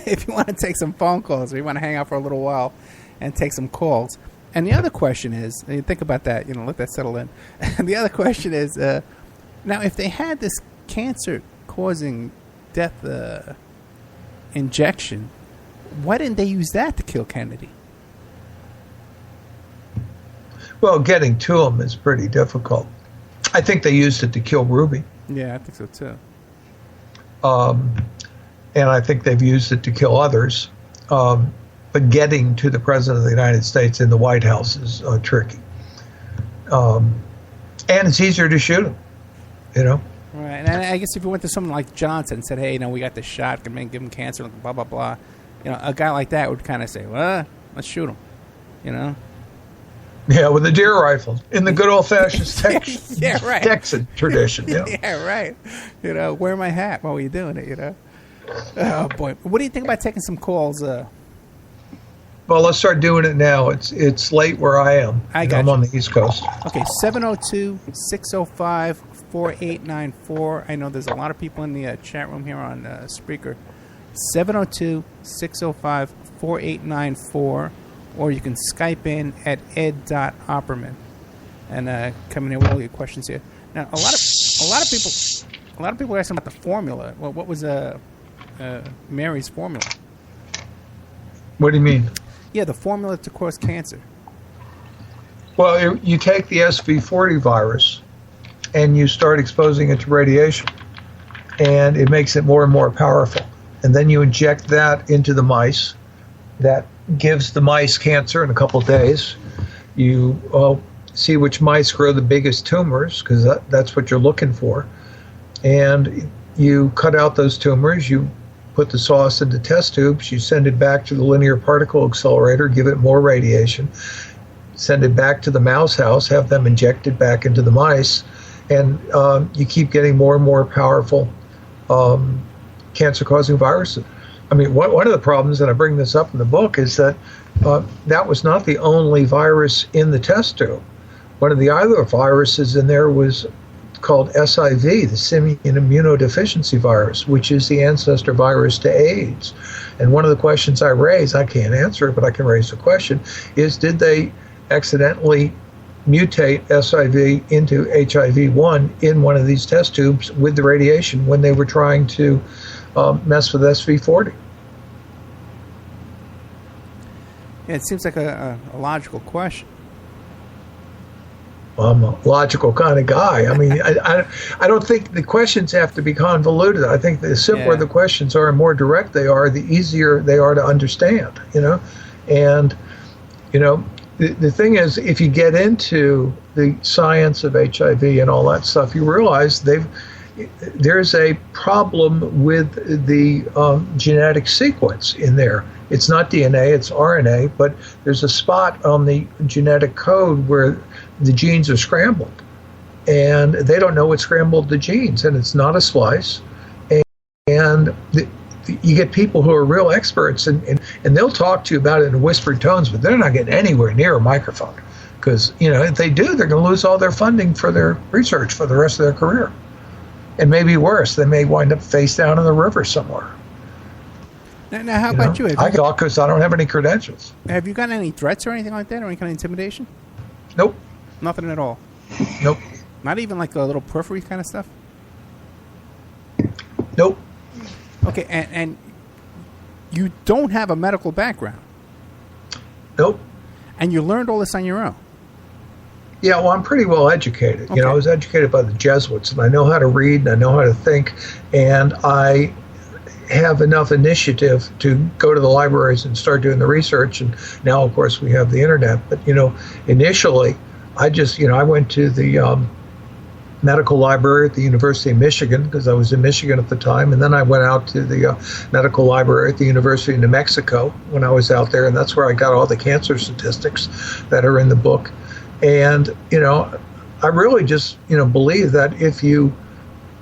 If you want to take some phone calls or you want to hang out for a little while and take some calls. And the other question is, and you think about that, let that settle in. And the other question is, now if they had this cancer-causing death injection, why didn't they use that to kill Kennedy? Well, getting to him is pretty difficult. I think they used it to kill Ruby. Yeah, I think so too. And I think they've used it to kill others. But getting to the President of the United States in the White House is tricky. And it's easier to shoot him, Right, and I guess if you went to someone like Johnson and said, hey, we got this shot, give him cancer, blah, blah, blah, a guy like that would kind of say, well, let's shoot him, Yeah, with a deer rifle in the good old-fashioned Texan tradition. Yeah, right. Wear my hat while you're doing it, Oh, boy. What do you think about taking some calls? Well, let's start doing it now. It's late where I am. I'm on the East Coast. Okay, 702-605-4894. I know there's a lot of people in the chat room here on Spreaker. 702-605-4894. Or you can Skype in at ed.opperman and come in here with all your questions here. Now, a lot of people are asking about the formula. Well, what was Mary's formula? What do you mean? Yeah, the formula to cause cancer. Well, you take the SV40 virus and you start exposing it to radiation, and it makes it more and more powerful. And then you inject that into the mice. That gives the mice cancer in a couple of days. You see which mice grow the biggest tumors, because that's what you're looking for. And you cut out those tumors, you put the sauce into test tubes, you send it back to the linear particle accelerator, give it more radiation, send it back to the mouse house, have them inject it back into the mice, and you keep getting more and more powerful cancer-causing viruses. I mean, one of the problems, and I bring this up in the book, is that that was not the only virus in the test tube. One of the other viruses in there was called SIV, the simian immunodeficiency virus, which is the ancestor virus to AIDS. And one of the questions I raise, I can't answer it, but I can raise the question, is did they accidentally mutate SIV into HIV-1 in one of these test tubes with the radiation when they were trying to mess with SV40? Yeah, it seems like a logical question. I'm a logical kind of guy. I mean, I don't think the questions have to be convoluted. I think the simpler the questions are and more direct they are, the easier they are to understand, you know? And, you know, the thing is, if you get into the science of HIV and all that stuff, you realize there's a problem with the genetic sequence in there. It's not DNA, it's RNA, but there's a spot on the genetic code where the genes are scrambled. And they don't know what scrambled the genes, and it's not a splice. And you get people who are real experts, and they'll talk to you about it in whispered tones, but they're not getting anywhere near a microphone. Because, you know, if they do, they're going to lose all their funding for their research for the rest of their career. And maybe worse, they may wind up face down in the river somewhere. Now, how about you? I thought because I don't have any credentials. Have you gotten any threats or anything like that, or any kind of intimidation? Nope. Nothing at all? Nope. Not even like a little periphery kind of stuff? Nope. Okay, and you don't have a medical background? Nope. And you learned all this on your own? Yeah, well, I'm pretty well educated. Okay. You know, I was educated by the Jesuits, and I know how to read, and I know how to think, and I have enough initiative to go to the libraries and start doing the research. And now, of course, we have the internet. But, you know, initially, I went to the medical library at the University of Michigan, because I was in Michigan at the time. And then I went out to the medical library at the University of New Mexico when I was out there. And that's where I got all the cancer statistics that are in the book. And, you know, I really just, you know, believe that if you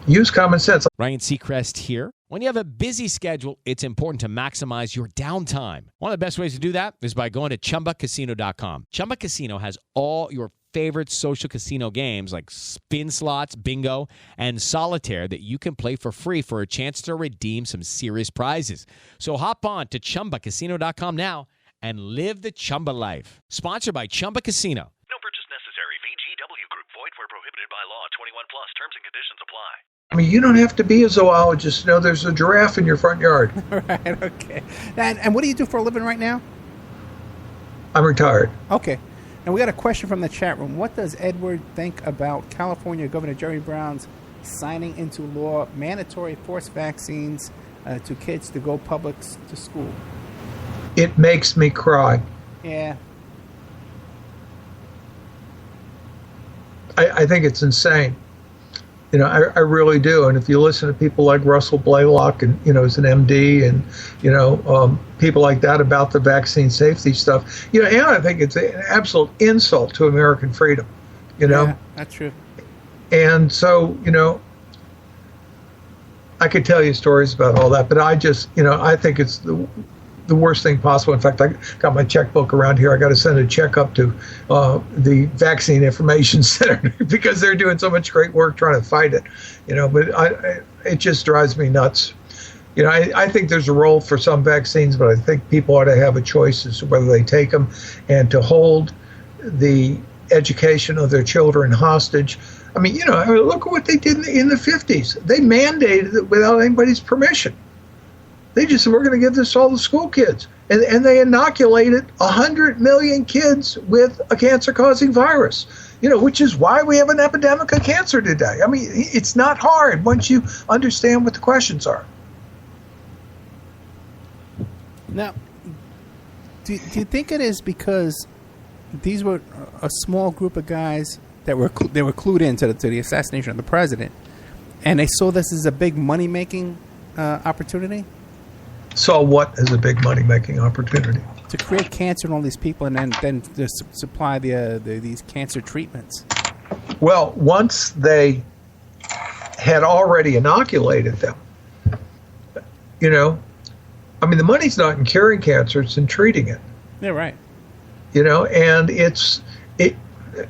use common sense. Ryan Seacrest here. When you have a busy schedule, it's important to maximize your downtime. One of the best ways to do that is by going to ChumbaCasino.com. Chumba Casino has all your favorite social casino games like spin slots, bingo, and solitaire that you can play for free for a chance to redeem some serious prizes. So hop on to ChumbaCasino.com now and live the Chumba life. Sponsored by Chumba Casino. No purchase necessary. VGW Group. Void where prohibited by law. 21 plus. Terms and conditions apply. I mean, you don't have to be a zoologist to know there's a giraffe in your front yard. Right, okay. And what do you do for a living right now? I'm retired. Okay. And we got a question from the chat room. What does Edward think about California Governor Jerry Brown's signing into law mandatory forced vaccines to kids to go public to school? It makes me cry. Yeah. I think it's insane. You know, I really do. And if you listen to people like Russell Blaylock, and, you know, as an MD, and, you know, people like that about the vaccine safety stuff, you know, and I think it's an absolute insult to American freedom, you know. Yeah, that's true. And so, you know, I could tell you stories about all that, but I just, you know, I think it's the worst thing possible. In fact, I got my checkbook around here. I got to send a check up to the Vaccine Information Center because they're doing so much great work trying to fight it. You know, but it just drives me nuts. You know, I think there's a role for some vaccines, but I think people ought to have a choice as to whether they take them, and to hold the education of their children hostage. I mean, you know, look at what they did in the 50s. They mandated it without anybody's permission. They just said, we're going to give this to all the school kids. And they inoculated 100 million kids with a cancer-causing virus, you know, which is why we have an epidemic of cancer today. I mean, it's not hard once you understand what the questions are. Now, do you think it is because these were a small group of guys that were clued into the assassination of the president, and they saw this as a big money-making opportunity? saw what as a big money-making opportunity. To create cancer in all these people and then to supply these cancer treatments. Well, once they had already inoculated them, the money's not in curing cancer, it's in treating it. Yeah, right. And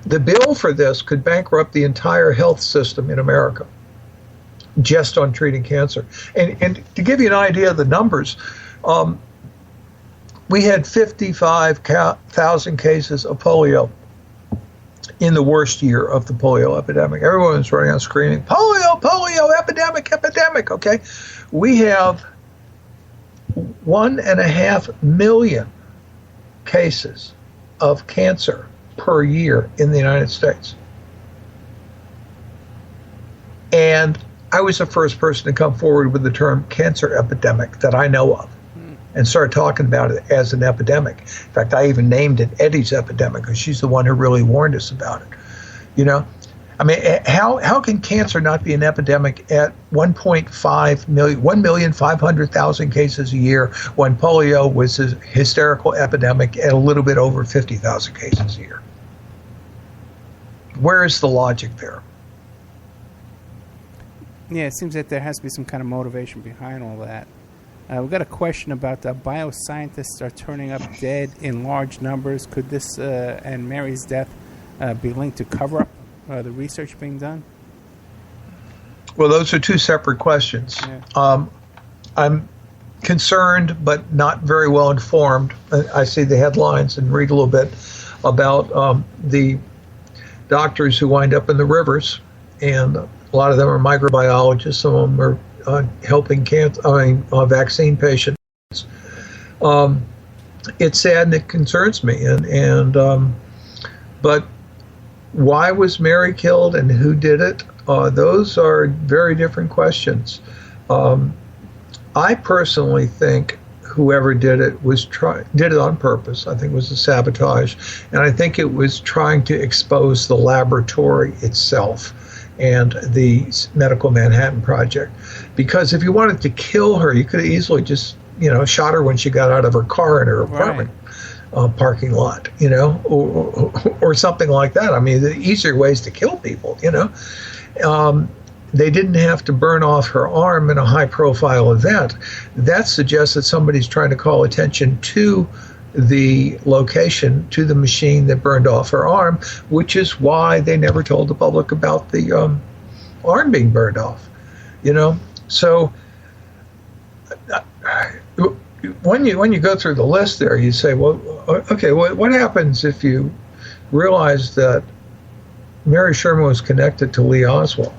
the bill for this could bankrupt the entire health system in America just on treating cancer. And to give you an idea of the numbers, we had 55,000 cases of polio in the worst year of the polio epidemic. Everyone was running out screaming, polio, epidemic, okay? We have 1.5 million cases of cancer per year in the United States. And I was the first person to come forward with the term cancer epidemic that I know of and started talking about it as an epidemic. In fact, I even named it Eddie's epidemic because she's the one who really warned us about it. How can cancer not be an epidemic at 1.5 million, 1,500,000 cases a year when polio was a hysterical epidemic at a little bit over 50,000 cases a year? Where is the logic there? Yeah, it seems that there has to be some kind of motivation behind all that. We've got a question about bioscientists are turning up dead in large numbers. Could this and Mary's death be linked to cover up the research being done? Well, those are two separate questions. Yeah. I'm concerned but not very well informed. I see the headlines and read a little bit about the doctors who wind up in the rivers, and a lot of them are microbiologists. Some of them are helping vaccine patients. It's sad and it concerns me. But why was Mary killed and who did it? Those are very different questions. I personally think whoever did it did it on purpose. I think it was a sabotage, and I think it was trying to expose the laboratory itself and the Medical Manhattan Project. Because if you wanted to kill her, you could have easily just, shot her when she got out of her car in her apartment parking lot, or something like that. I mean, the easier ways to kill people, They didn't have to burn off her arm in a high-profile event. That suggests that somebody's trying to call attention to the location, to the machine that burned off her arm, which is why they never told the public about the arm being burned off. So when you go through the list there, you say, well, okay, what happens if you realize that Mary Sherman was connected to Lee Oswald?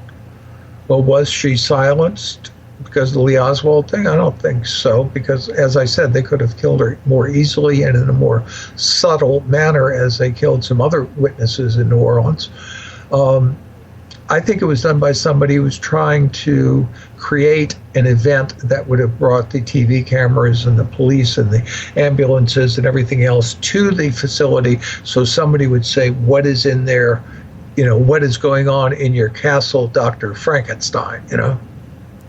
Well, was she silenced because of the Lee Oswald thing? I don't think so, because, as I said, they could have killed her more easily and in a more subtle manner as they killed some other witnesses in New Orleans. I think it was done by somebody who was trying to create an event that would have brought the TV cameras and the police and the ambulances and everything else to the facility, so somebody would say, what is in there? What is going on in your castle, Dr. Frankenstein,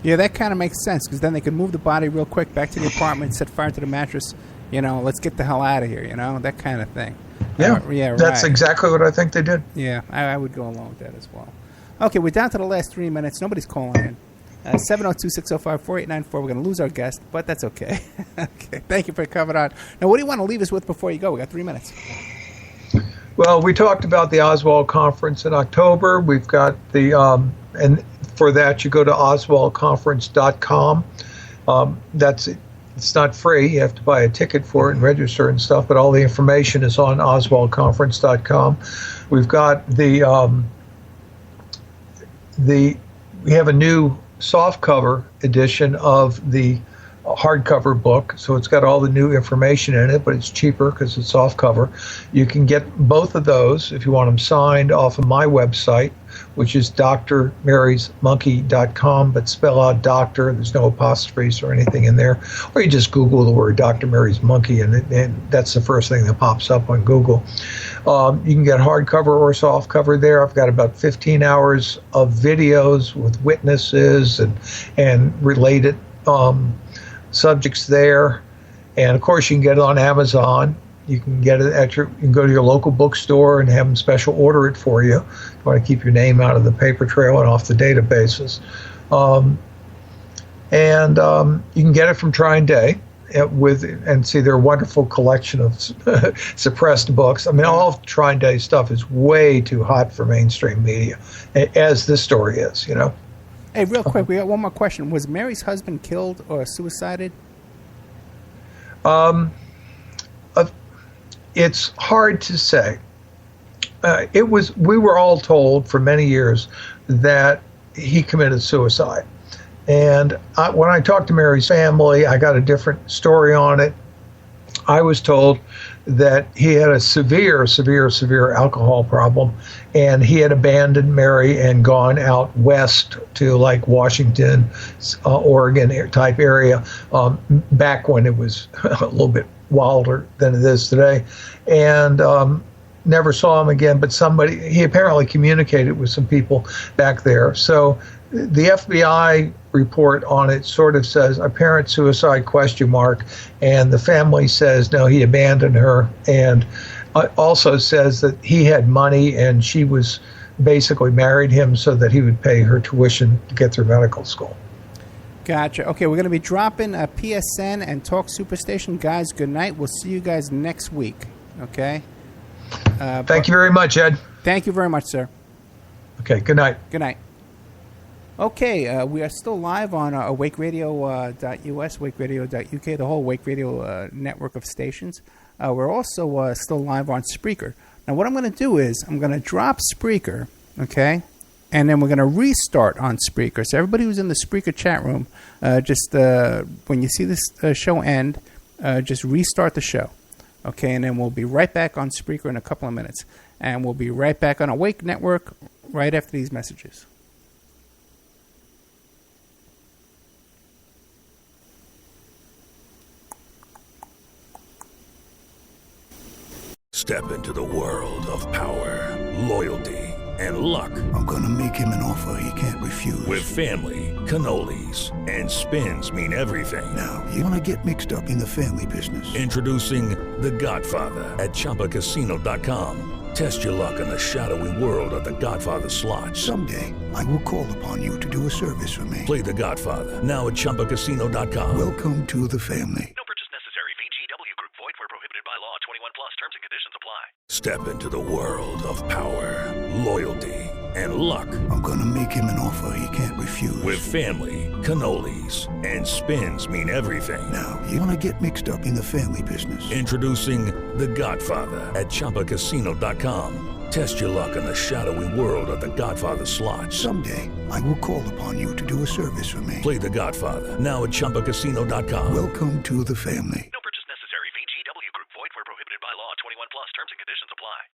Yeah, that kind of makes sense, because then they could move the body real quick back to the apartment, set fire to the mattress, let's get the hell out of here, that kind of thing. Yeah, right. That's exactly what I think they did. Yeah, I would go along with that as well. Okay, we're down to the last 3 minutes. Nobody's calling in. 702-605-4894. We're going to lose our guest, but that's okay. Okay, thank you for coming on. Now, what do you want to leave us with before you go? We got 3 minutes. Well, we talked about the Oswald conference in October. We've got the, and for that you go to oswaldconference.com. It's not free. You have to buy a ticket for it and register and stuff, but all the information is on oswaldconference.com. We've got we have a new softcover edition of the hardcover book, so it's got all the new information in it, but it's cheaper because it's softcover. You can get both of those if you want them signed off of my website, which is drmarysmonkey.com, but spell out doctor. There's no apostrophes or anything in there. Or you just Google the word Dr. Mary's Monkey, and that's the first thing that pops up on Google. You can get hardcover or softcover there. I've got about 15 hours of videos with witnesses and related subjects there. And of course, you can get it on Amazon. You can get it you can go to your local bookstore and have them special order it for you. You want to keep your name out of the paper trail and off the databases. You can get it from Trying Day and see their wonderful collection of suppressed books. I mean, all of Trying Day stuff is way too hot for mainstream media, as this story is, Hey, real quick, we got one more question. Was Mary's husband killed or suicided? It's hard to say. We were all told for many years that he committed suicide. And when I talked to Mary's family, I got a different story on it. I was told that he had a severe alcohol problem, and he had abandoned Mary and gone out west to like Washington, Oregon type area, back when it was a little bit wilder than it is today, and never saw him again. But he apparently communicated with some people back there. So the FBI report on it sort of says apparent suicide ? And the family says no, he abandoned her, and also says that he had money and she was basically married him so that he would pay her tuition to get through medical school. Gotcha. Okay, we're going to be dropping a PSN and Talk Superstation. Guys, good night. We'll see you guys next week. Okay? Thank you very much, Ed. Thank you very much, sir. Okay, good night. Good night. Okay, we are still live on awakeradio.us, awakeradio.uk, the whole Awake Radio network of stations. We're also still live on Spreaker. Now, what I'm going to do is I'm going to drop Spreaker, okay, and then we're going to restart on Spreaker. So everybody who's in the Spreaker chat room, just when you see this show end, just restart the show, okay, and then we'll be right back on Spreaker in a couple of minutes. And we'll be right back on Awake Network right after these messages. Step into the world of power, loyalty, and luck. I'm gonna make him an offer he can't refuse. With family, cannolis, and spins mean everything. Now, you wanna get mixed up in the family business. Introducing The Godfather at ChumbaCasino.com. Test your luck in the shadowy world of The Godfather slot. Someday, I will call upon you to do a service for me. Play The Godfather now at ChumbaCasino.com. Welcome to the family. No purchase necessary. VGW Group. Void where prohibited by law. 21 plus. Terms and conditions apply. Step into the world of power, loyalty, and luck. I'm gonna make him an offer he can't refuse. With family, cannolis, and spins mean everything. Now, you wanna get mixed up in the family business. Introducing The Godfather at ChumbaCasino.com. Test your luck in the shadowy world of The Godfather slot. Someday, I will call upon you to do a service for me. Play The Godfather now at ChumbaCasino.com. Welcome to the family.